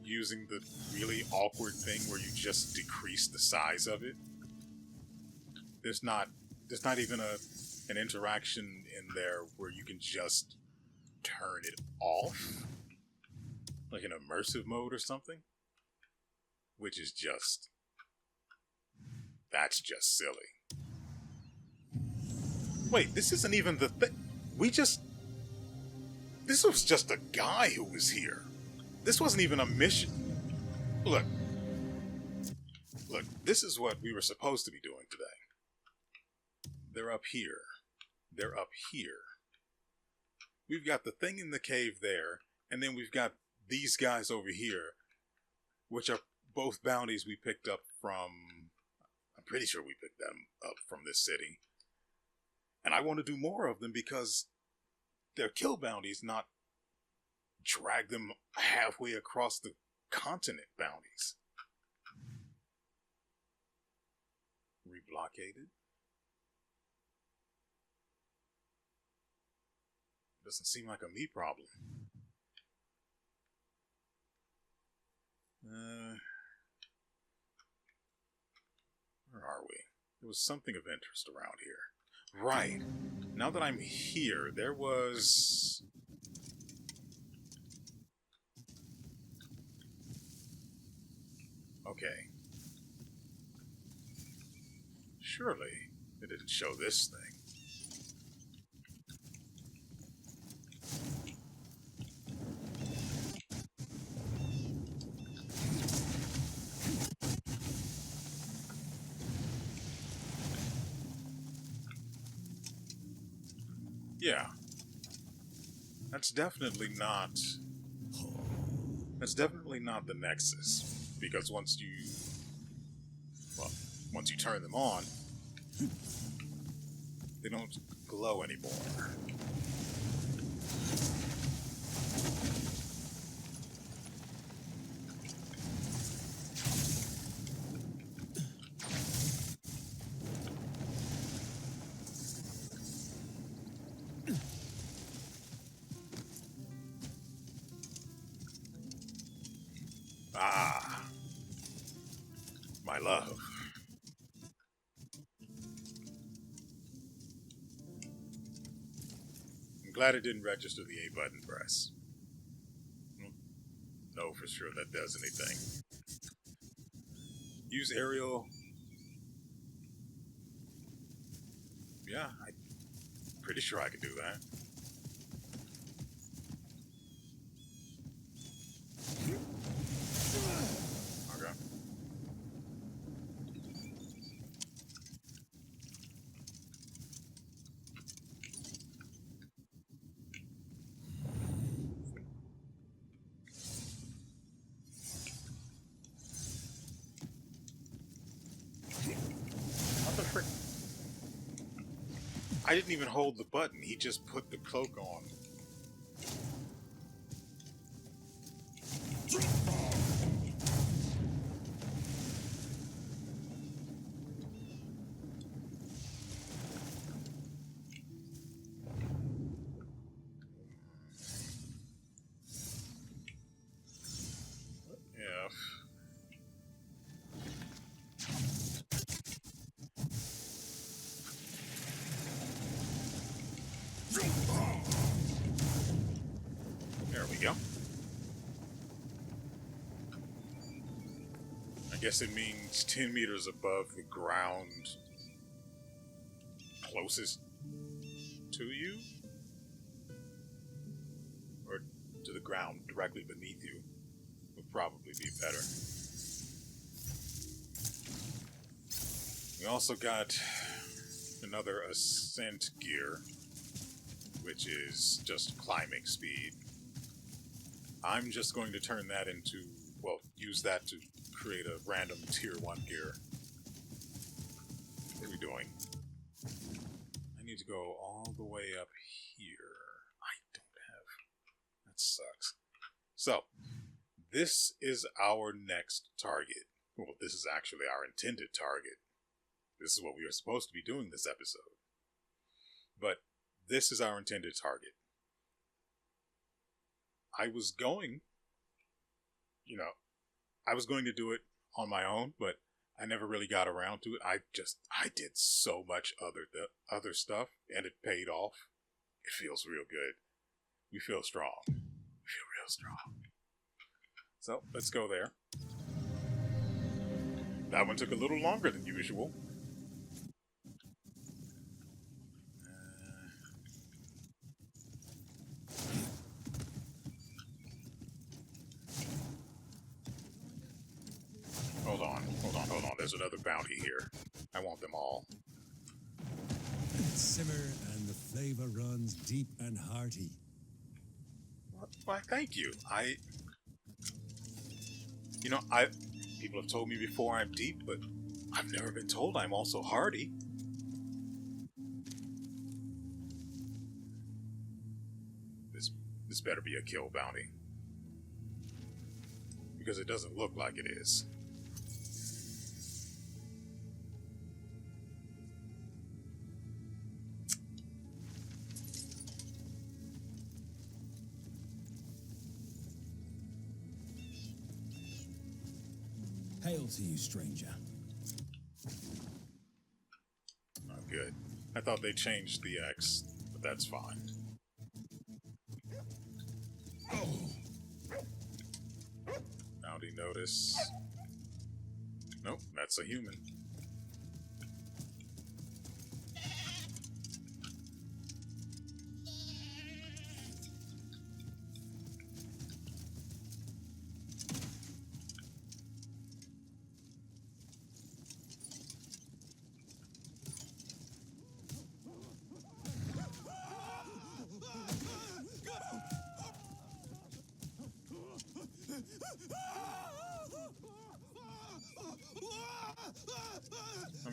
using the really awkward thing where you just decrease the size of it. There's not even an interaction in there where you can just turn it off, like an immersive mode or something, which is just... That's just silly. Wait, this isn't even the thing. This was just a guy who was here. This wasn't even a mission. Look, this is what we were supposed to be doing today. They're up here. They're up here. We've got the thing in the cave there, and then we've got these guys over here, which are both bounties we picked up from... I'm pretty sure we picked them up from this city. And I want to do more of them because they're kill bounties, not drag them halfway across the continent bounties. Reblockaded? Doesn't seem like a me problem. Where are we? There was something of interest around here. Right. Now that I'm here, there was... Okay. Surely it didn't show this thing. Yeah. That's definitely not the Nexus. Because once you turn them on, they don't glow anymore. Ah, my love. I'm glad it didn't register the A button press. Know for sure that does anything. Use aerial. Yeah, I'm pretty sure I can do that. Okay. What the frick? I didn't even hold the button. He just put the cloak on. Yeah. There we go. I guess it means 10 meters above the ground closest to you? Or to the ground directly beneath you would probably be better. We also got another ascent gear, which is just climbing speed. I'm just going to turn that into, well, use that to create a random tier 1 gear. What are we doing? I need to go all the way up here. I don't have... That sucks. So, this is our next target. Well, this is actually our intended target. This is what we are supposed to be doing this episode. But this is our intended target. I was going to do it on my own, but I never really got around to it. I did so much other stuff, and it paid off. It feels real good. We feel strong. We feel real strong. So, let's go there. That one took a little longer than usual. Hold on. There's another bounty here. I want them all. Simmer and the flavor runs deep and hearty. Why, thank you. People have told me before I'm deep, but I've never been told I'm also hearty. This better be a kill bounty. Because it doesn't look like it is. Hail to you, stranger. Oh, good. I thought they changed the X, but that's fine. Bounty notice. Nope, that's a human.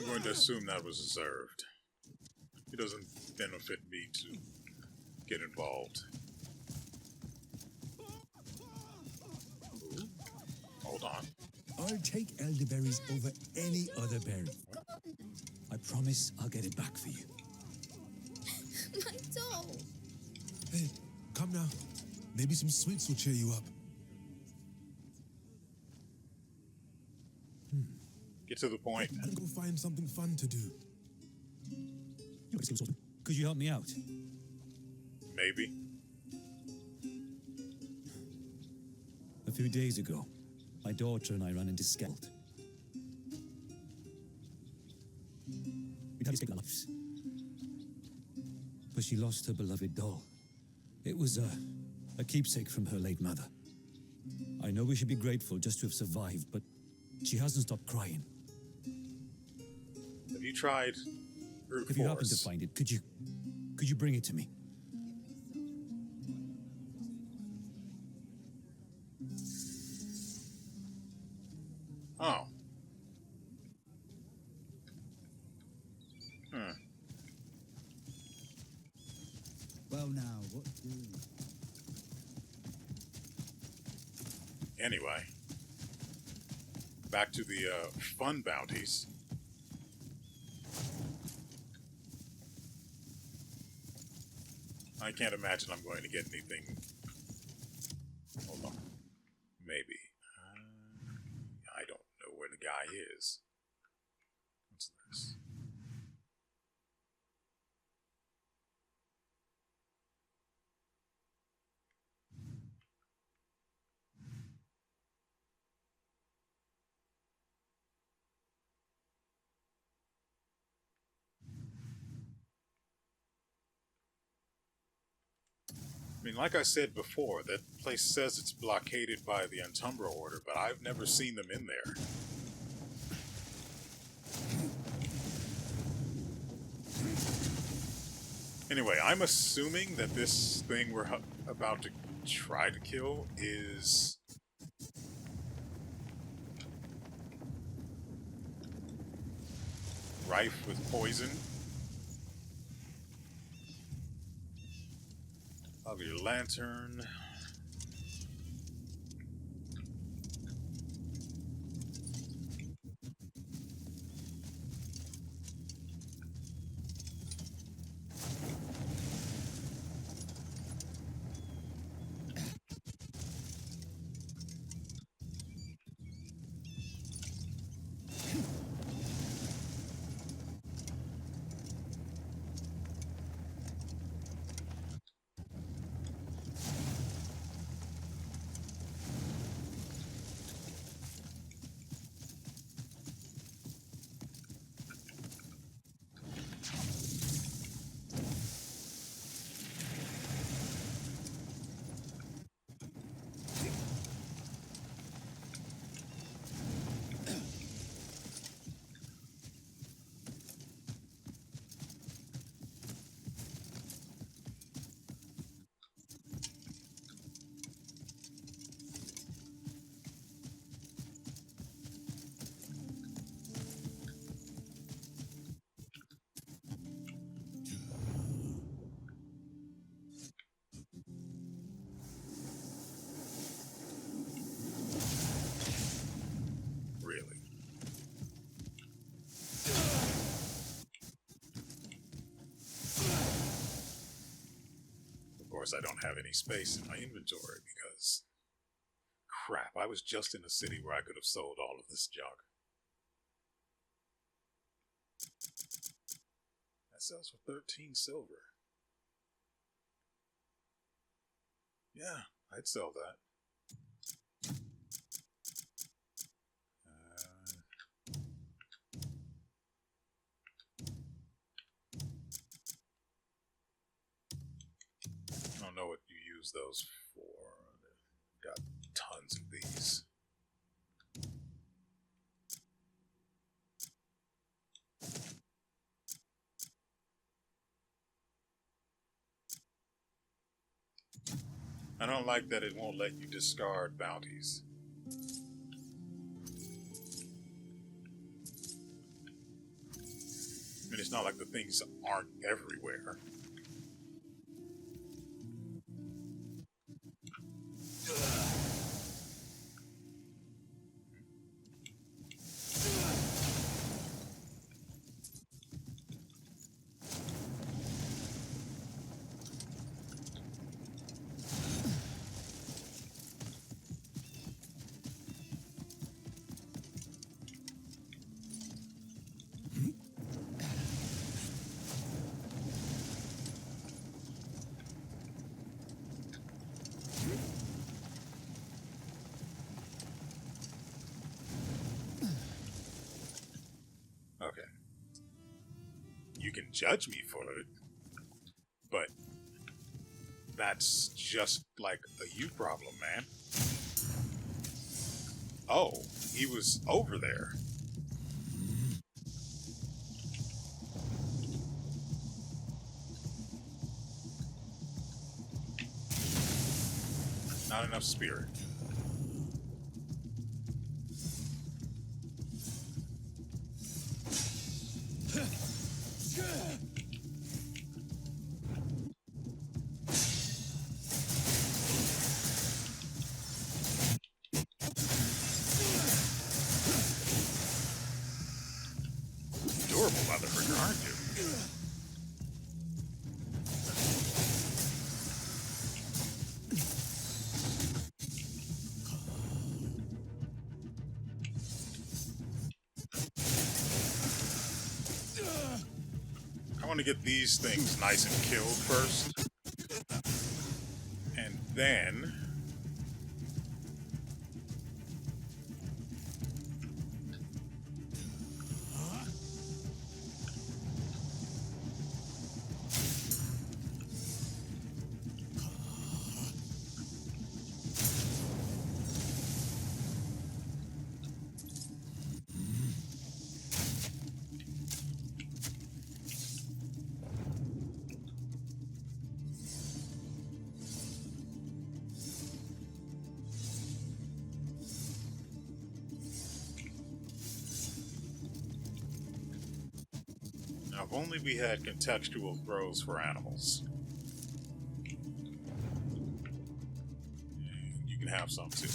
going to assume that was deserved. It doesn't benefit me to get involved. Ooh. Hold on. I'll take elderberries over any other berry. I promise I'll get it back for you. My doll. Hey, come now. Maybe some sweets will cheer you up. Get to the point. I'll go find something fun to do. Could you help me out? Maybe. A few days ago, my daughter and I ran into Skeld. We'd have escaped our lives. But she lost her beloved doll. It was a keepsake from her late mother. I know we should be grateful just to have survived, but she hasn't stopped crying. Have you tried brute If you happen to force? find it, could you bring it to me? Oh. Well now, what do you... Anyway. Back to the fun bounties. I can't imagine I'm going to get anything. Hold on. Maybe. I don't know where the guy is. What's this? I mean, like I said before, that place says it's blockaded by the Entumbra Order, but I've never seen them in there. Anyway, I'm assuming that this thing we're about to try to kill is... rife with poison. Of your lantern. Really? Of course, I don't have any space in my inventory because... crap, I was just in a city where I could have sold all of this junk. That sells for 13 silver. Yeah, I'd sell that. I don't know what you use those for. Got tons of these. I don't like that it won't let you discard bounties. it's not like the things aren't everywhere. Okay. You can judge me for it, but that's just like a you problem, man. Oh, he was over there. Not enough spirit. Durable motherfucker, aren't you? I want to get these things nice and killed first. And then... Now, if only we had contextual throws for animals. And you can have some too.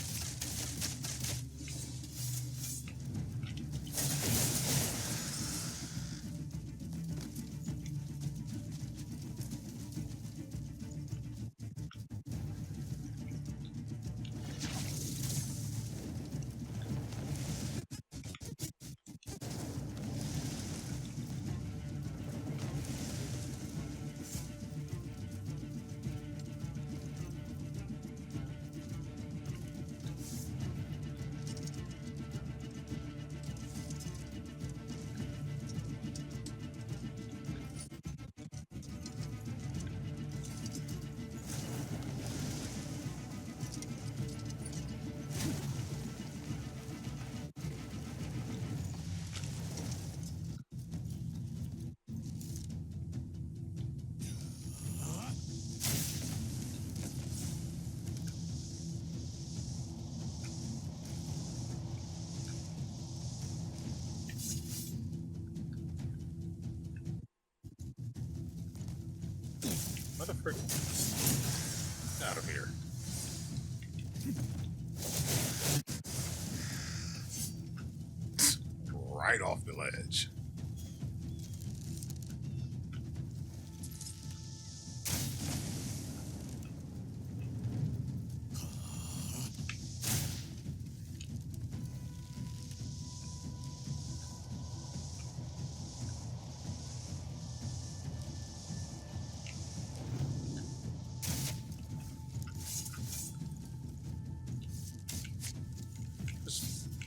Motherfucker. Out of here. Right off the ledge.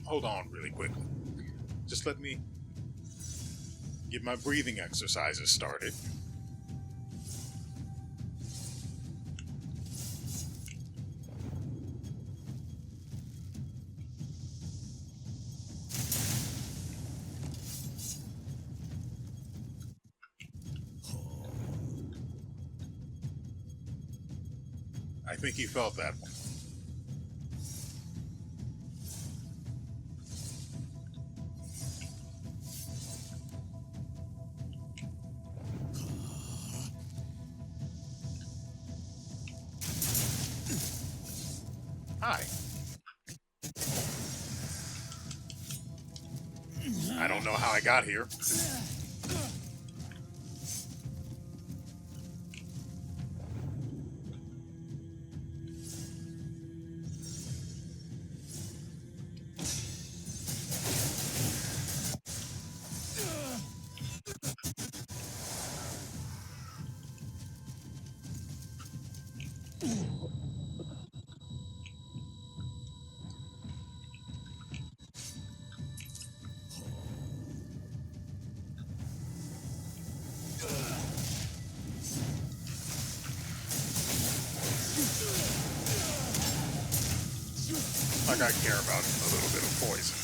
Hold on really quickly. Just let me get my breathing exercises started. I think he felt that one. Hi. I don't know how I got here. Like I care about a little bit of poison.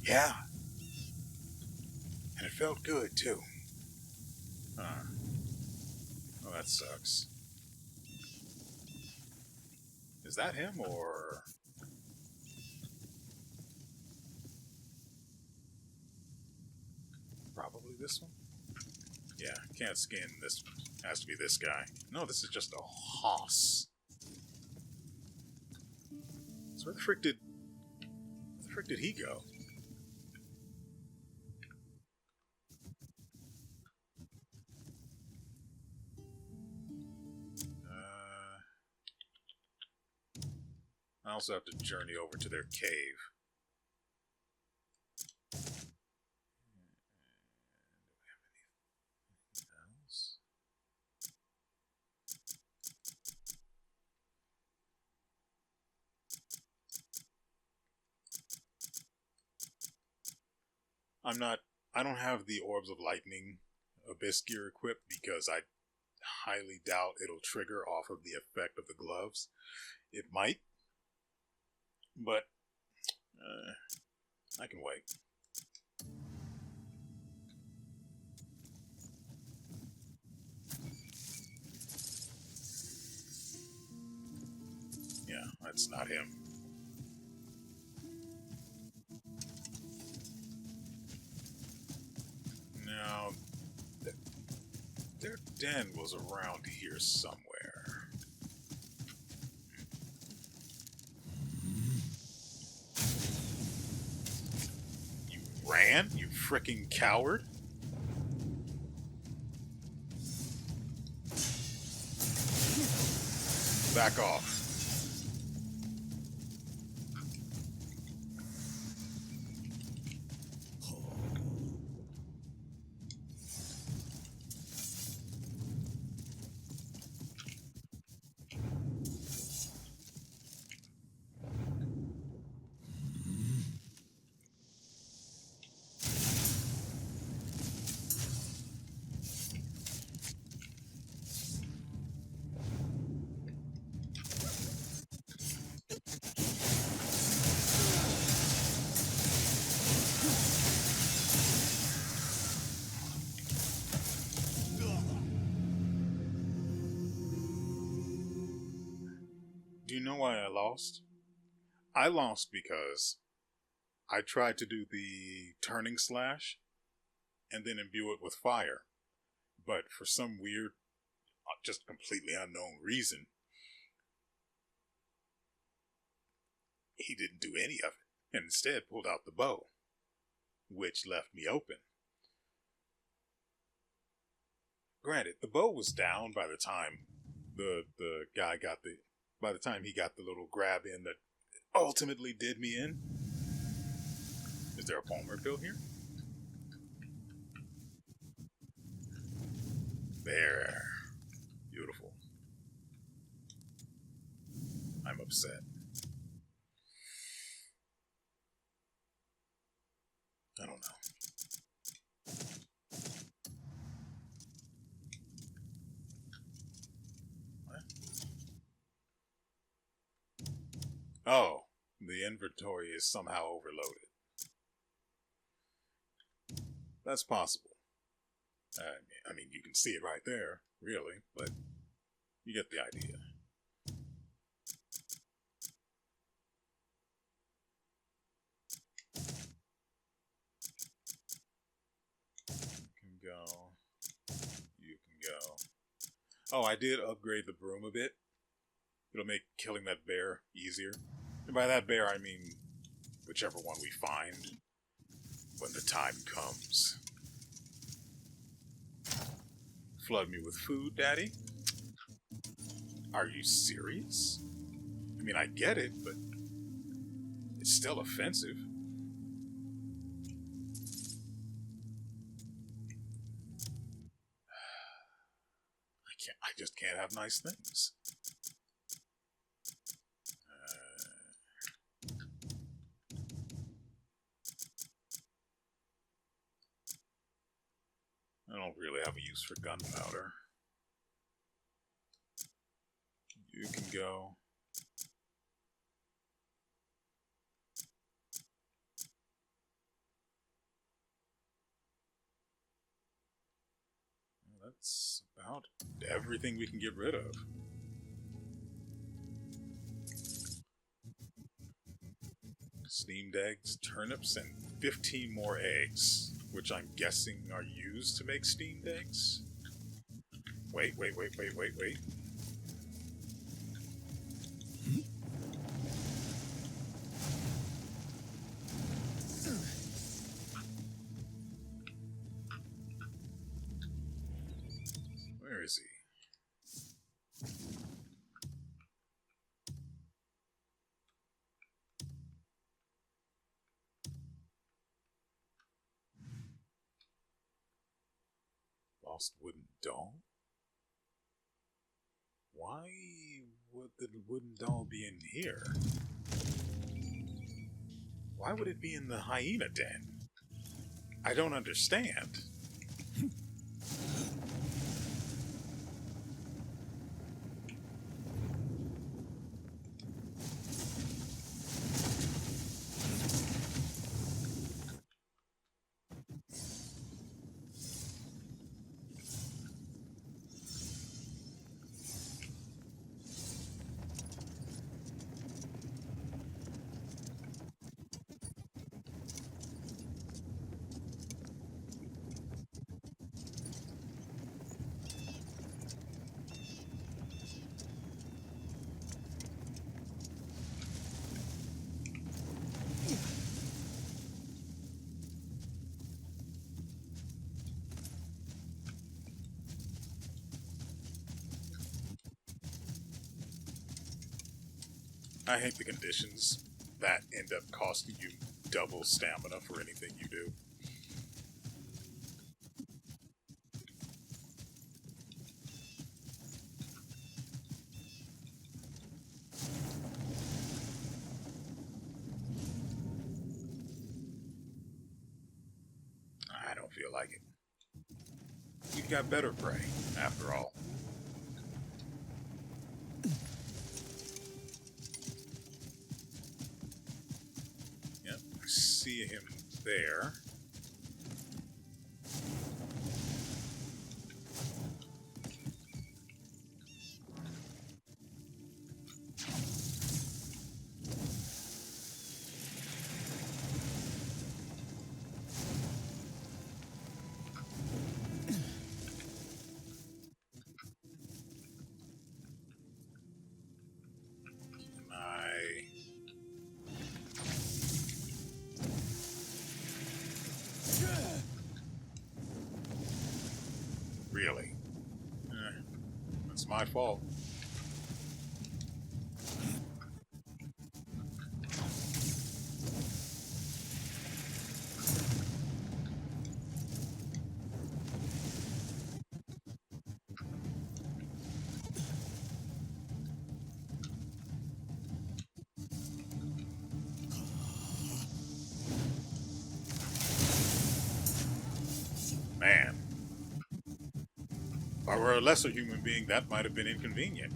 Yeah. And it felt good, too. Well, that sucks. Is that him, or... Probably this one? Yeah, can't scan this one. Has to be this guy. No, this is just a hoss. So where the frick did he go? I also have to journey over to their cave. Do we have anything else? I don't have the Orbs of Lightning Abyss gear equipped because I highly doubt it'll trigger off of the effect of the gloves. It might, but I can wait. Yeah, that's not him. Now, their den was around here somewhere. You ran, you frickin' coward? Back off. Do you know why I lost? I lost because I tried to do the turning slash and then imbue it with fire. But for some weird, just completely unknown reason, he didn't do any of it and instead pulled out the bow, which left me open. Granted, the bow was down by the time the guy got by the time he got the little grab in that ultimately did me in. Is there a Palmer pill here? There. Beautiful. I'm upset. I don't know. What? Oh, the inventory is somehow overloaded. That's possible. I mean, you can see it right there, really, but you get the idea. Oh, I did upgrade the broom a bit. It'll make killing that bear easier. And by that bear, I mean whichever one we find when the time comes. Flood me with food, Daddy? Are you serious? I mean, I get it, but it's still offensive. I just can't have nice things. I don't really have a use for gunpowder. You can go. That's about everything we can get rid of. Steamed eggs, turnips, and 15 more eggs, which I'm guessing are used to make steamed eggs. Wait. Where is he? Lost wooden doll? Why would the wooden doll be in here? Why would it be in the hyena den? I don't understand. I hate the conditions that end up costing you double stamina for anything you do. I don't feel like it. You've got better prey, after all. Yep, I see him there. Really? That's my fault. Man. If I were a lesser human being, that might have been inconvenient.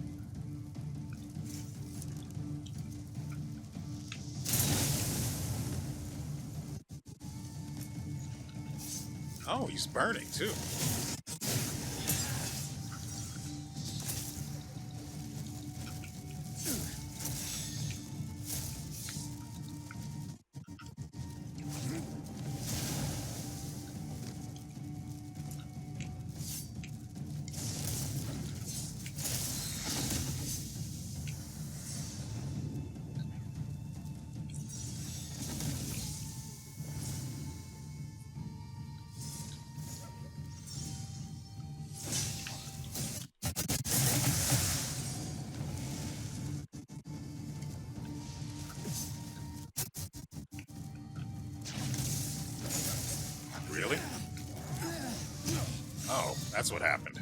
Oh, he's burning too. That's what happened.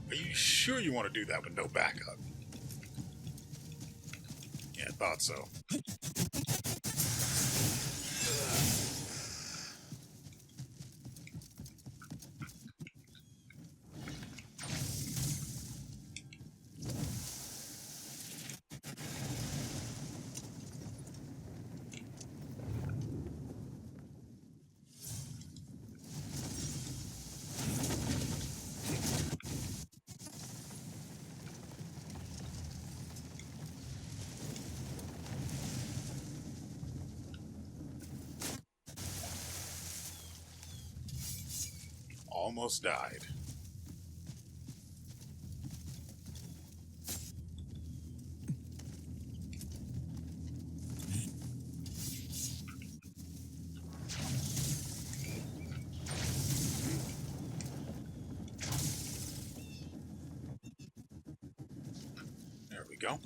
Are you sure you want to do that with no backup? Yeah, I thought so. Almost died. There we go.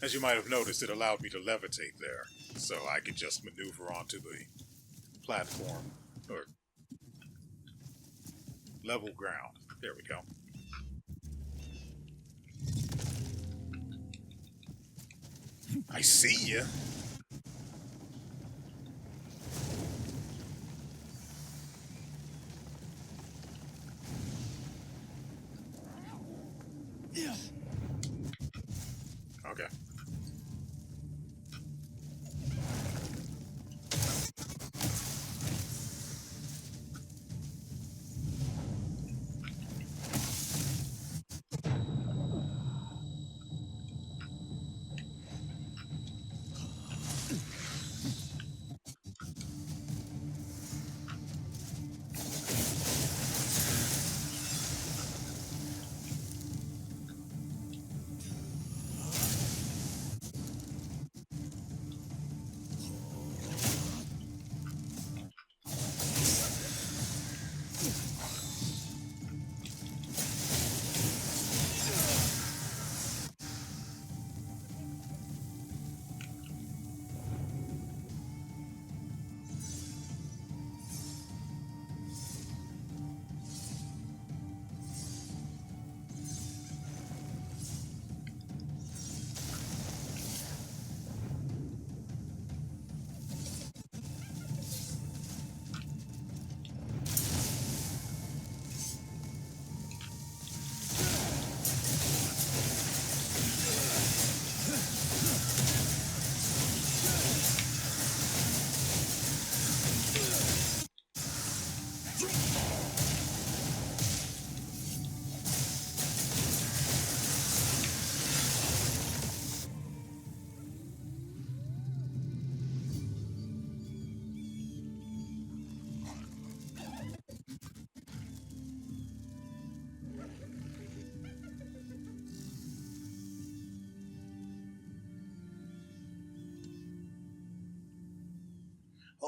As you might have noticed, it allowed me to levitate there, so I could just maneuver onto the platform, or level ground. There we go. I see ya. Okay.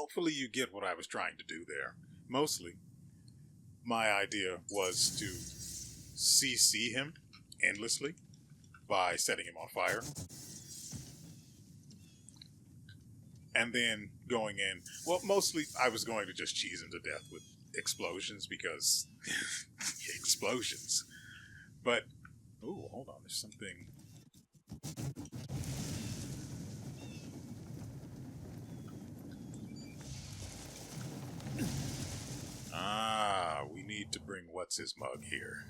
hopefully you get what I was trying to do there. Mostly, my idea was to CC him endlessly by setting him on fire. And then going in, well, mostly I was going to just cheese him to death with explosions because explosions. But, oh, hold on, there's something. Ah, we need to bring what's his mug here.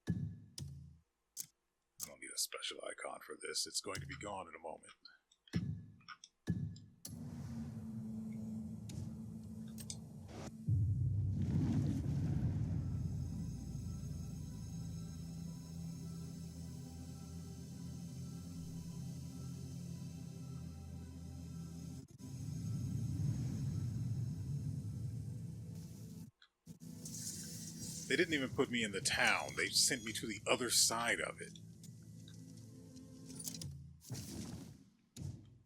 I don't need a special icon for this. It's going to be gone in a moment. They didn't even put me in the town. They sent me to the other side of it.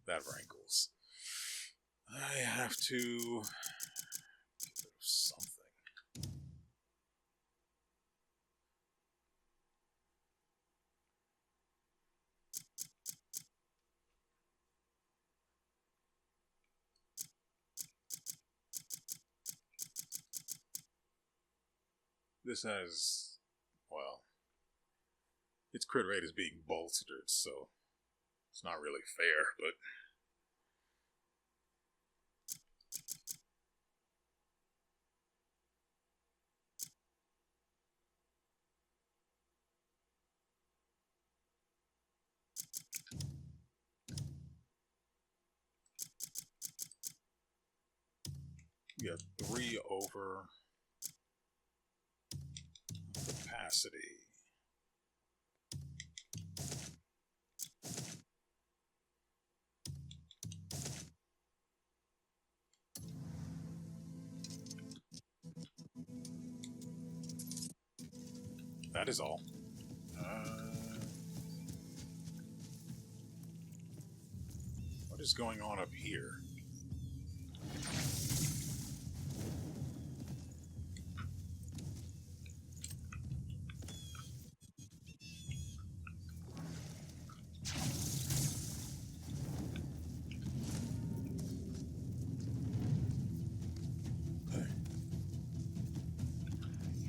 That rankles. I have to get rid of something. This has, well, its crit rate is being bolstered, so it's not really fair, but we have 3 over capacity. That is all. What is going on up here?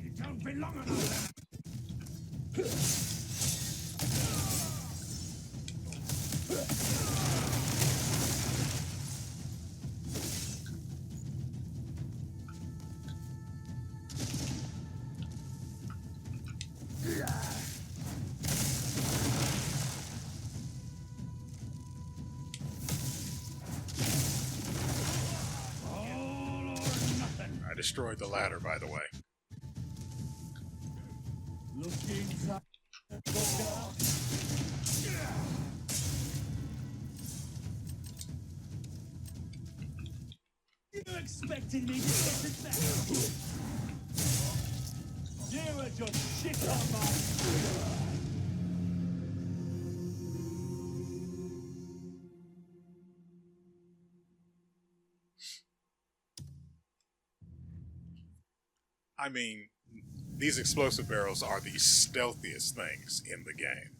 You don't belong on our I destroyed the ladder, by the way. Look inside. You expected me to get it back? You were just shit on my... I mean, these explosive barrels are the stealthiest things in the game.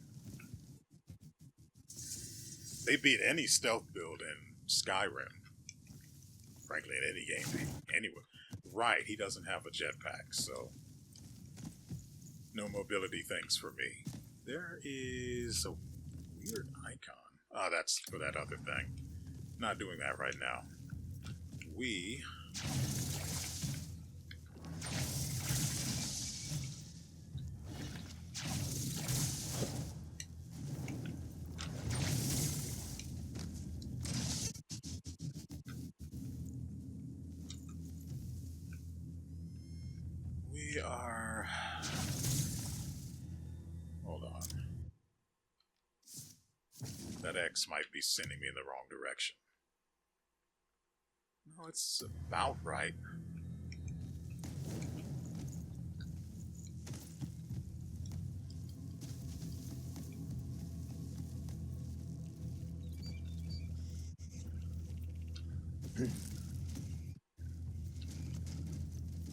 They beat any stealth build in Skyrim. Frankly, in any game. Anyway, right, he doesn't have a jetpack, so no mobility things for me. There is a weird icon. Ah, that's for that other thing. Not doing that right now. We... are... Hold on. That X might be sending me in the wrong direction. Oh, it's about right.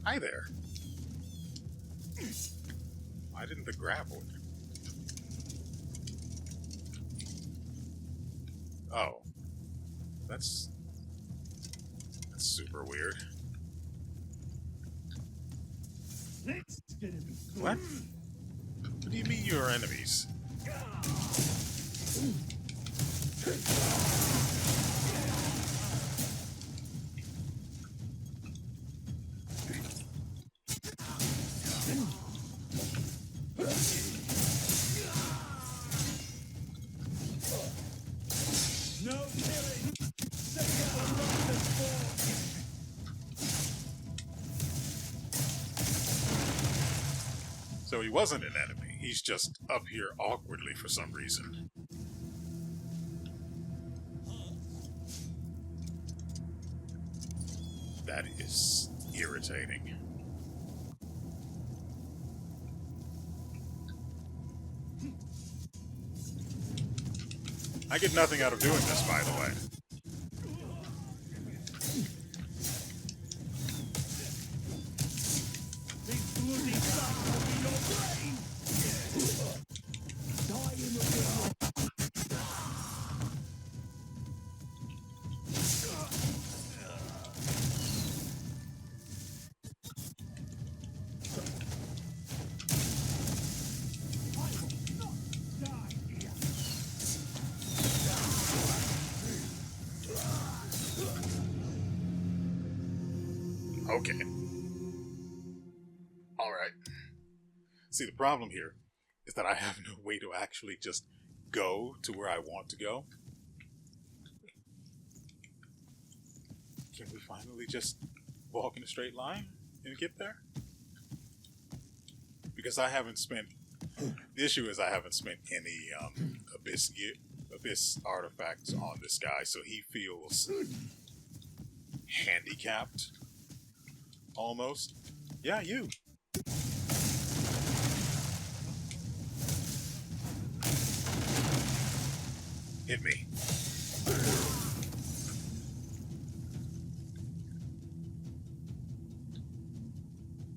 Hi there. Why didn't the grab work? Oh. That's super weird. Let's get him. What? What do you mean you're enemies? No killing. Save the rotters for. So he wasn't an enemy. He's just up here awkwardly for some reason. That is irritating. I get nothing out of doing this, by the way. This bloody stuff will be your brain. Die in the river. Okay. Alright. See, the problem here is that I have no way to actually just go to where I want to go. Can we finally just walk in a straight line and get there? Because I haven't spent... The issue is I haven't spent any Abyss artifacts on this guy, so he feels handicapped. Almost. Yeah, you. Hit me.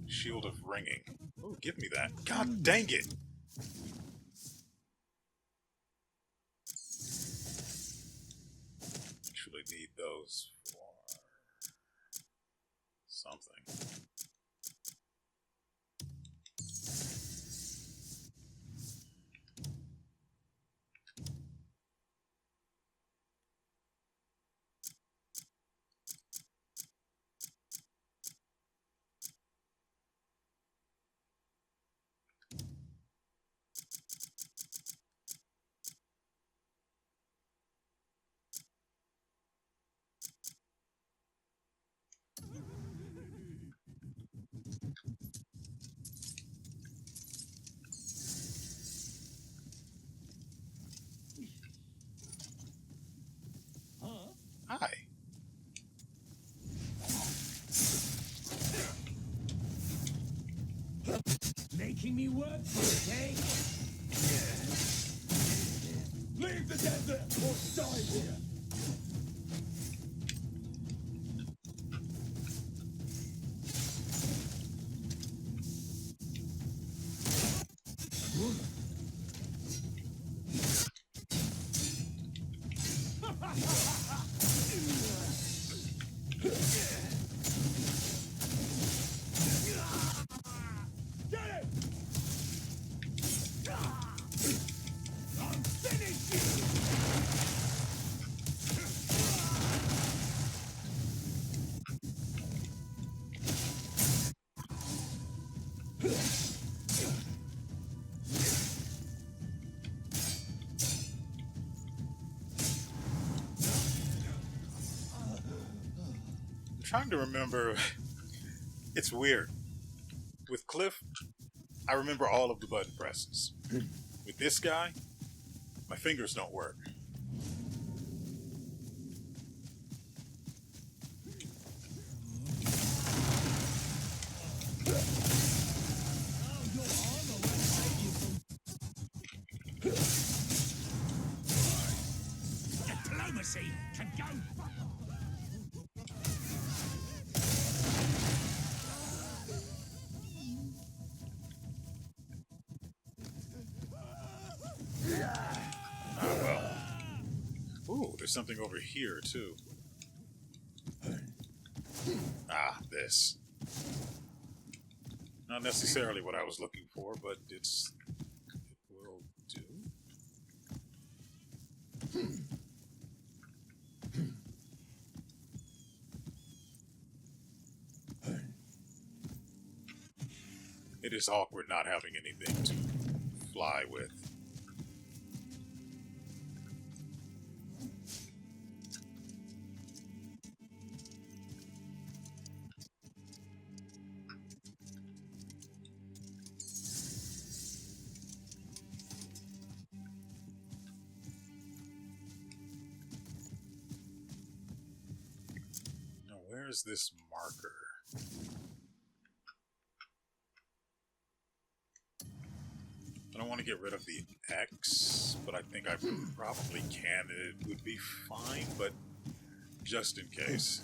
Shield of Ringing. Oh, give me that. God dang it! Actually need those for something. Hi. Making me work for it, eh? Leave the desert or die here. Get it! I'm finished you! I'm trying to remember. It's weird. With Kliff, I remember all of the button presses. With this guy, my fingers don't work. see can go fuck off. Ah, well. Ooh, there's something over here, too. Ah, this. Not necessarily what I was looking for, but it will do. It is awkward not having anything to fly with. Now, where is this marker? I don't want to get rid of the X, but I think I probably can. It would be fine, but just in case.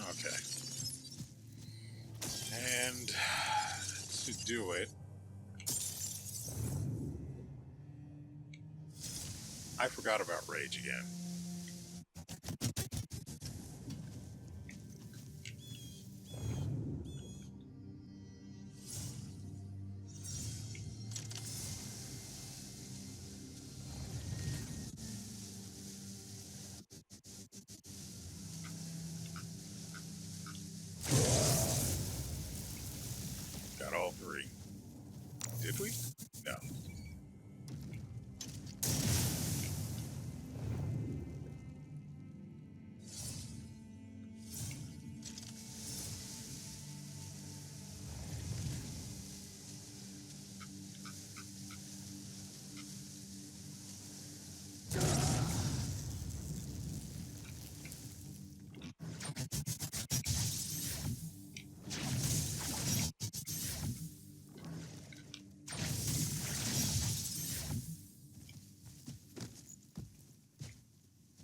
Okay. And to do it, I forgot about rage again. Got all three. Did we? No.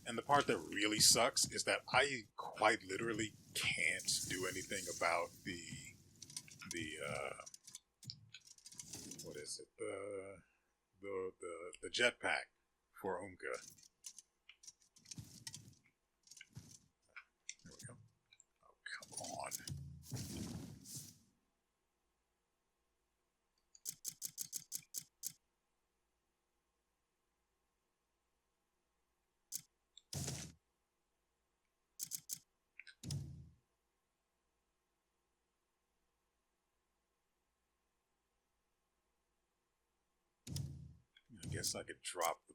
And the part that really sucks is that I quite literally can't do anything about the what is it? The jetpack for Umka. There we go. Oh, come on. I guess I could drop the...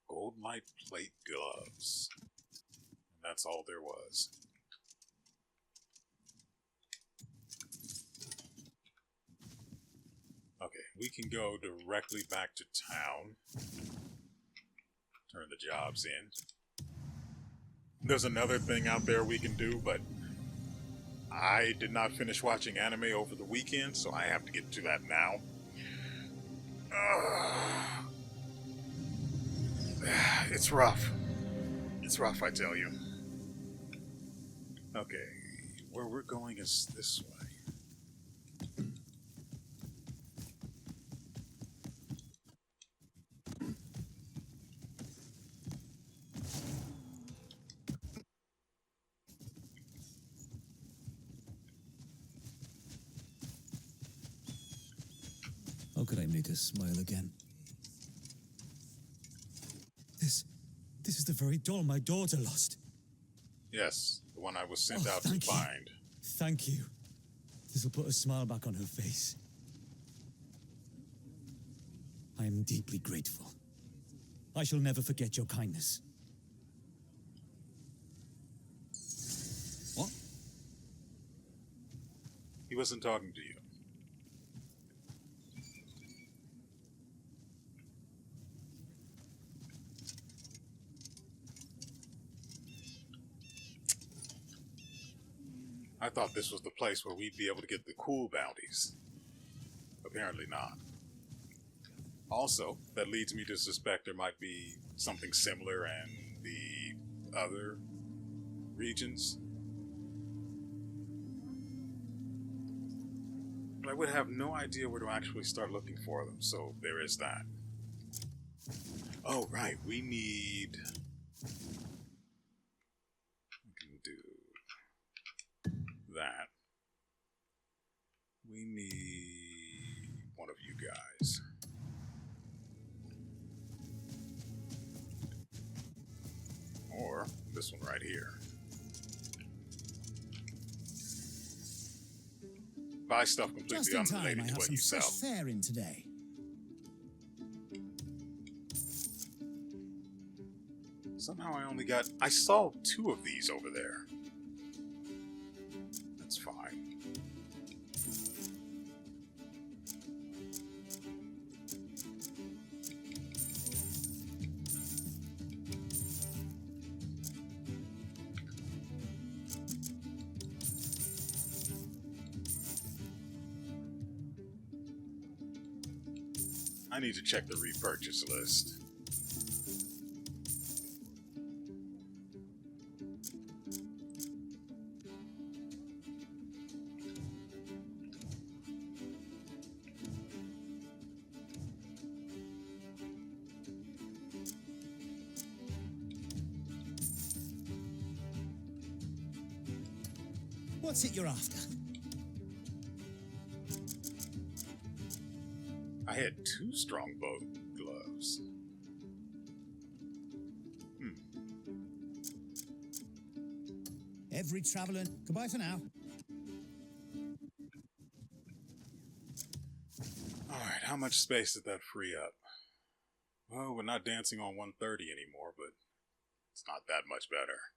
Gold light plate gloves. And that's all there was. Okay, we can go directly back to town. Turn the jobs in. There's another thing out there we can do, but I did not finish watching anime over the weekend, so I have to get to that now. It's rough. It's rough, I tell you. Okay, where we're going is this way. How could I make her smile again? This is the very doll my daughter lost. Yes, the one I was sent Oh, out to thank you. find. Thank you. This will put a smile back on her face. I am deeply grateful. I shall never forget your kindness. What? He wasn't talking to you. I thought this was the place where we'd be able to get the cool bounties. Apparently not. Also, that leads me to suspect there might be something similar in the other regions. But I would have no idea where to actually start looking for them, so there is that. Oh, right, we need... We can do that. We need one of you guys. Or this one right here. Buy stuff completely Just in time, unrelated I to have what some you sell. fresh fare in today. Somehow I only got... I saw 2 of these over there. That's fine. I need to check the repurchase list. What's it you're after? I had 2 strongbow gloves. Every traveller. Goodbye for now. Alright, how much space did that free up? Well, we're not dancing on 130 anymore, but it's not that much better.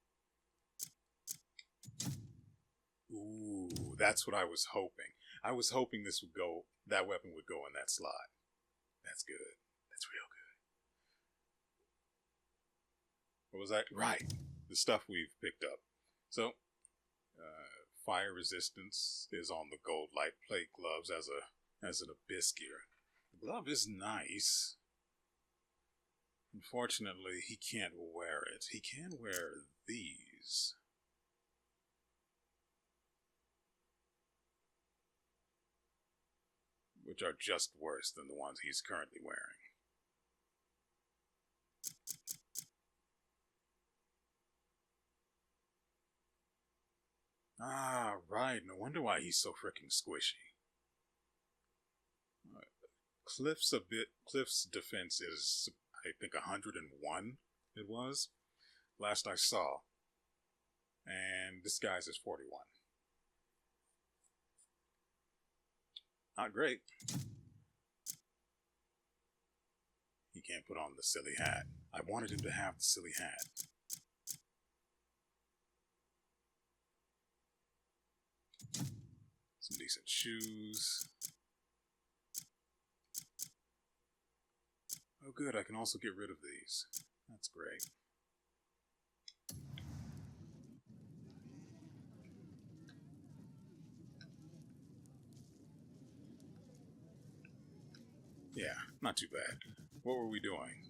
Ooh, that's what I was hoping. I was hoping this would go, that weapon would go in that slot. That's good. That's real good. What was that? Right. The stuff we've picked up. So, fire resistance is on the gold light plate gloves as an abyss gear. The glove is nice. Unfortunately, he can't wear it. He can wear these. Which are just worse than the ones he's currently wearing. Ah, right. No wonder why he's so freaking squishy. Kliff's defense is, I think, 101, it was, last I saw. And this guy's is 41. Not great. He can't put on the silly hat. I wanted him to have the silly hat. Some decent shoes. Oh good, I can also get rid of these. That's great. Yeah, not too bad. What were we doing?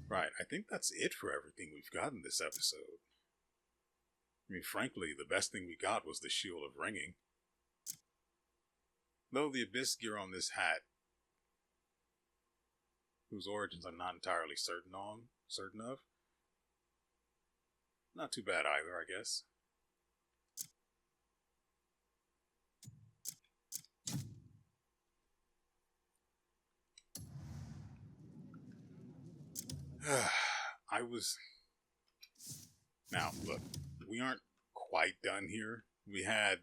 Right, I think that's it for everything we've got in this episode. I mean, frankly, the best thing we got was the Shield of Ringing. Though the Abyss gear on this hat, whose origins I'm not entirely certain of, not too bad either, I guess. Now, look, we aren't quite done here. We had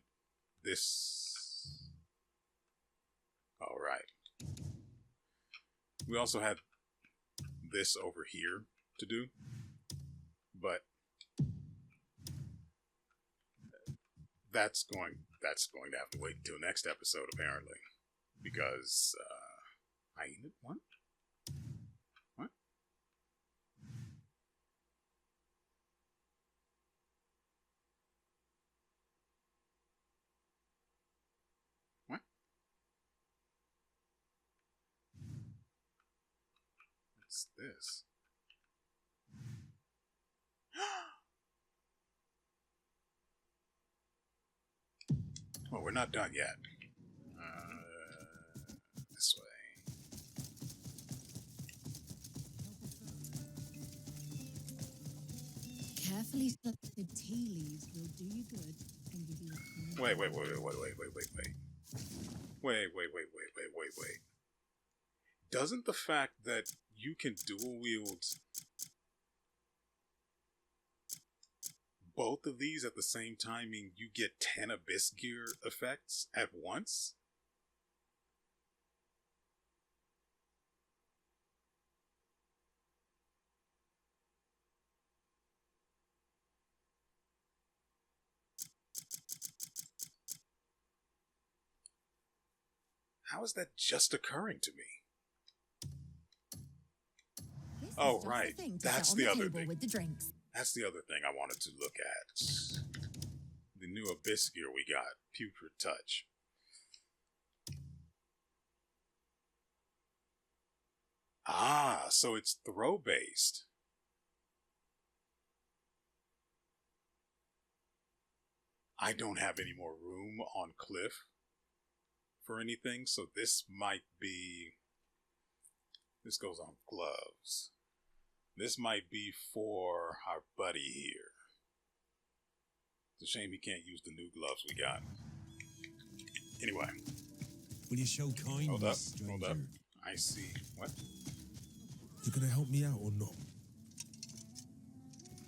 this... Alright. We also had this over here to do, but that's going to have to wait until next episode, apparently, because Hyena, what? What's this? Oh, we're not done yet. This way. Carefully selected tea leaves will do you good and give you a Wait. Doesn't the fact that you can dual wield both of these at the same time mean you get 10 Abyss gear effects at once? How is that just occurring to me? This Oh, is just right. the thing to That's set on the the other table thing. with the drinks. That's the other thing I wanted to look at. The new Abyss gear we got. Putrid Touch. Ah, so it's throw-based. I don't have any more room on Kliff for anything, so this might be... This goes on gloves. This might be for our buddy here. It's a shame he can't use the new gloves we got. Anyway. Will you show kindness, Hold up. stranger? I see. What? You gonna help me out or not?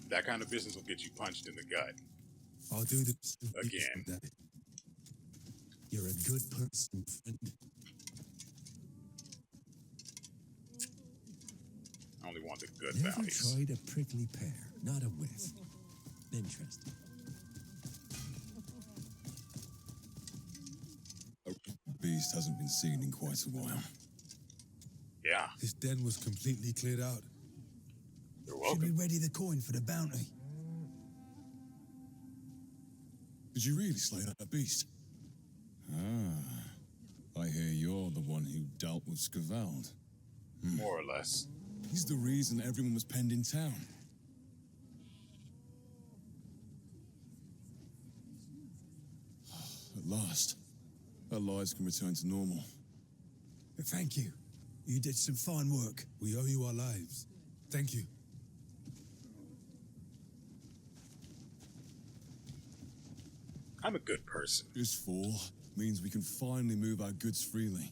That kind of business will get you punched in the gut. I'll do the Again. That. You're a good person, friend. I only want the good Never values. tried a prickly pear, not a whiff. Interesting. A beast hasn't been seen in quite a while. Yeah, This den was completely cleared out. you're Should we welcome. ready the coin for the bounty? Did you really slay that beast? Ah, I hear you're the one who dealt with Skavald. More or less. He's the reason everyone was penned in town. At last, our lives can return to normal. Thank you. You did some fine work. We owe you our lives. Thank you. I'm a good person. This fall means we can finally move our goods freely.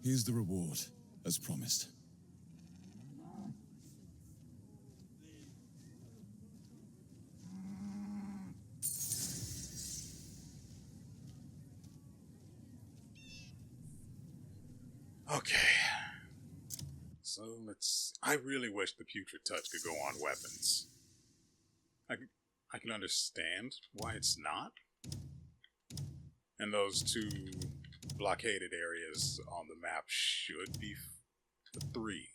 Here's the reward, as promised. Okay. So I really wish the Putrid Touch could go on weapons. I can understand why it's not. And those two blockaded areas on the map should be... The 3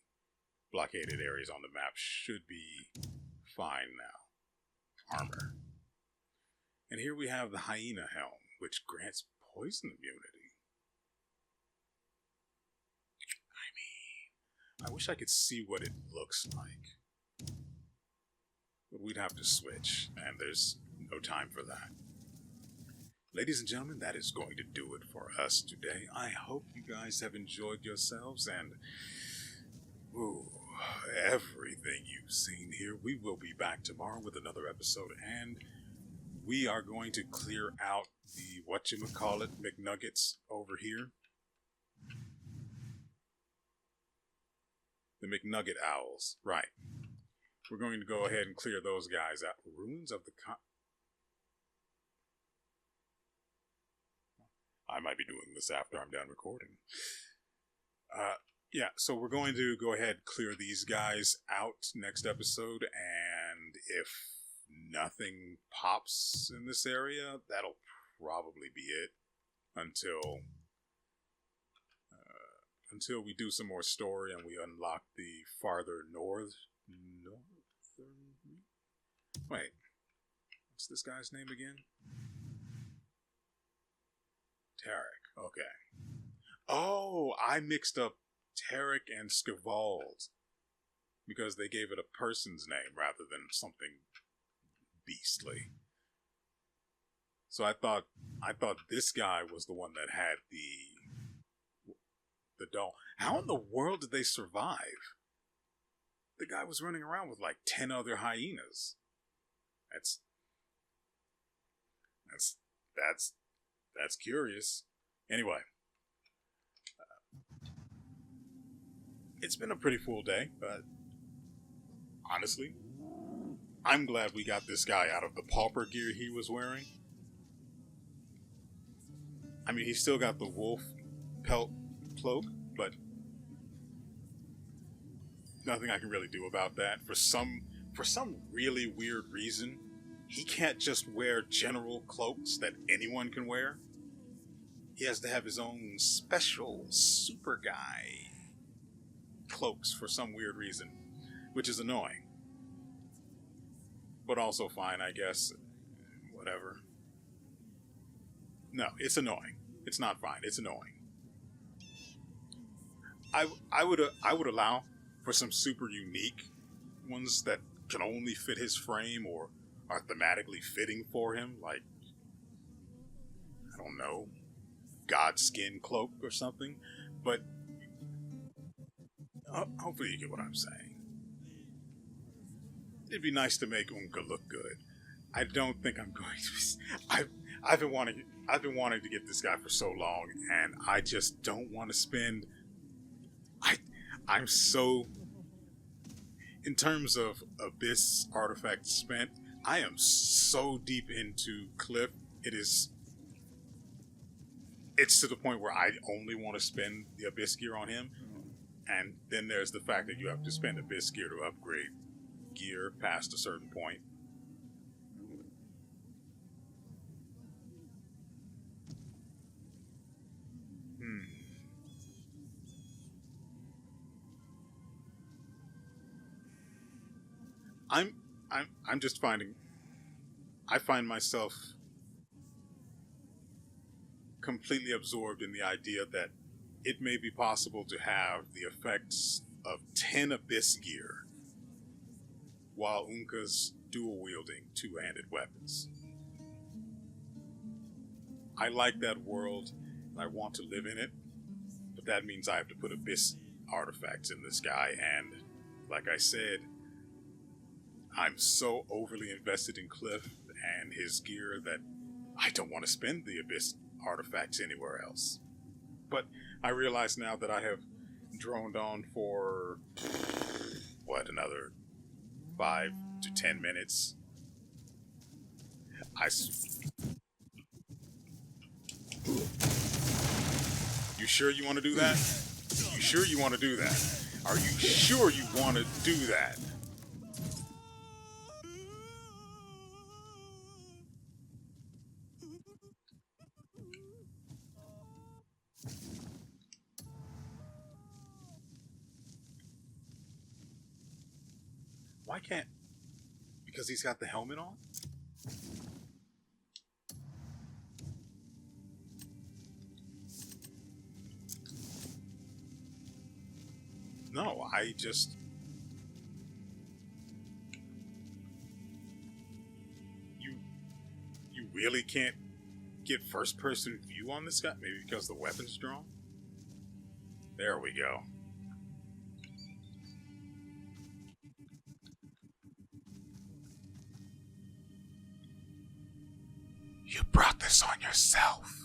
blockaded areas on the map should be fine now. Armor. And here we have the Hyena Helm, which grants poison immunity. I wish I could see what it looks like. But we'd have to switch, and there's no time for that. Ladies and gentlemen, that is going to do it for us today. I hope you guys have enjoyed yourselves and everything you've seen here. We will be back tomorrow with another episode, and we are going to clear out the whatchamacallit McNuggets over here. The McNugget Owls, right. We're going to go ahead and clear those guys out. Ruins of the I might be doing this after I'm done recording. Yeah, so we're going to go ahead and clear these guys out next episode, and if nothing pops in this area, that'll probably be it until we do some more story and we unlock the farther northern. Wait, what's this guy's name again? Tarek. Okay. Oh, I mixed up Tarek and Skavald because they gave it a person's name rather than something beastly. So I thought this guy was the one that had the doll. How in the world did they survive? The guy was running around with like 10 other hyenas. That's curious. Anyway, it's been a pretty full day, but honestly, I'm glad we got this guy out of the pauper gear he was wearing. I mean, he's still got the wolf pelt cloak, but nothing I can really do about that. For some really weird reason, he can't just wear general cloaks that anyone can wear. He has to have his own special super guy cloaks for some weird reason, which is annoying. But also fine, I guess. Whatever. No, it's annoying. It's not fine. It's annoying. I would allow for some super unique ones that can only fit his frame or are thematically fitting for him, like, I don't know, Godskin cloak or something. But hopefully you get what I'm saying. It'd be nice to make Unka look good. I don't think I'm going to. I've been wanting to get this guy for so long, and I just don't want to spend. I'm so. In terms of Abyss artifacts spent, I am so deep into Kliff. It's to the point where I only want to spend the Abyss gear on him, and then there's the fact that you have to spend Abyss gear to upgrade gear past a certain point. I'm just finding. I find myself completely absorbed in the idea that it may be possible to have the effects of 10 Abyss gear while Unka's dual-wielding two-handed weapons. I like that world, and I want to live in it, but that means I have to put Abyss artifacts in this guy, and like I said, I'm so overly invested in Kliff and his gear that I don't want to spend the Abyss artifacts anywhere else. But I realize now that I have droned on for, another 5 to 10 minutes. You sure you want to do that? You sure you want to do that? Are you sure you want to do that? Why can't? Because he's got the helmet on? No, I just... You really can't get first-person view on this guy? Maybe because the weapon's drawn? There we go. You brought this on yourself.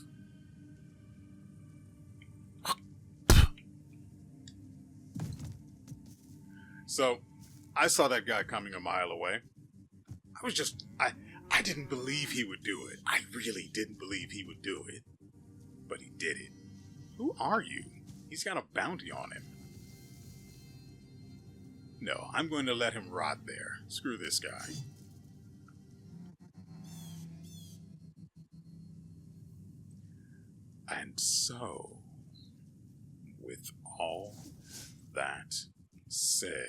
So, I saw that guy coming a mile away. I didn't believe he would do it. I really didn't believe he would do it. But he did it. Who are you? He's got a bounty on him. No, I'm going to let him rot there. Screw this guy. And so, with all that said,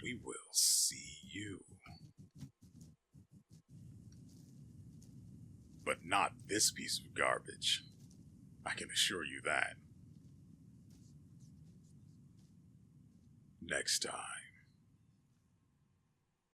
we will see you. But not this piece of garbage. I can assure you that. Next time.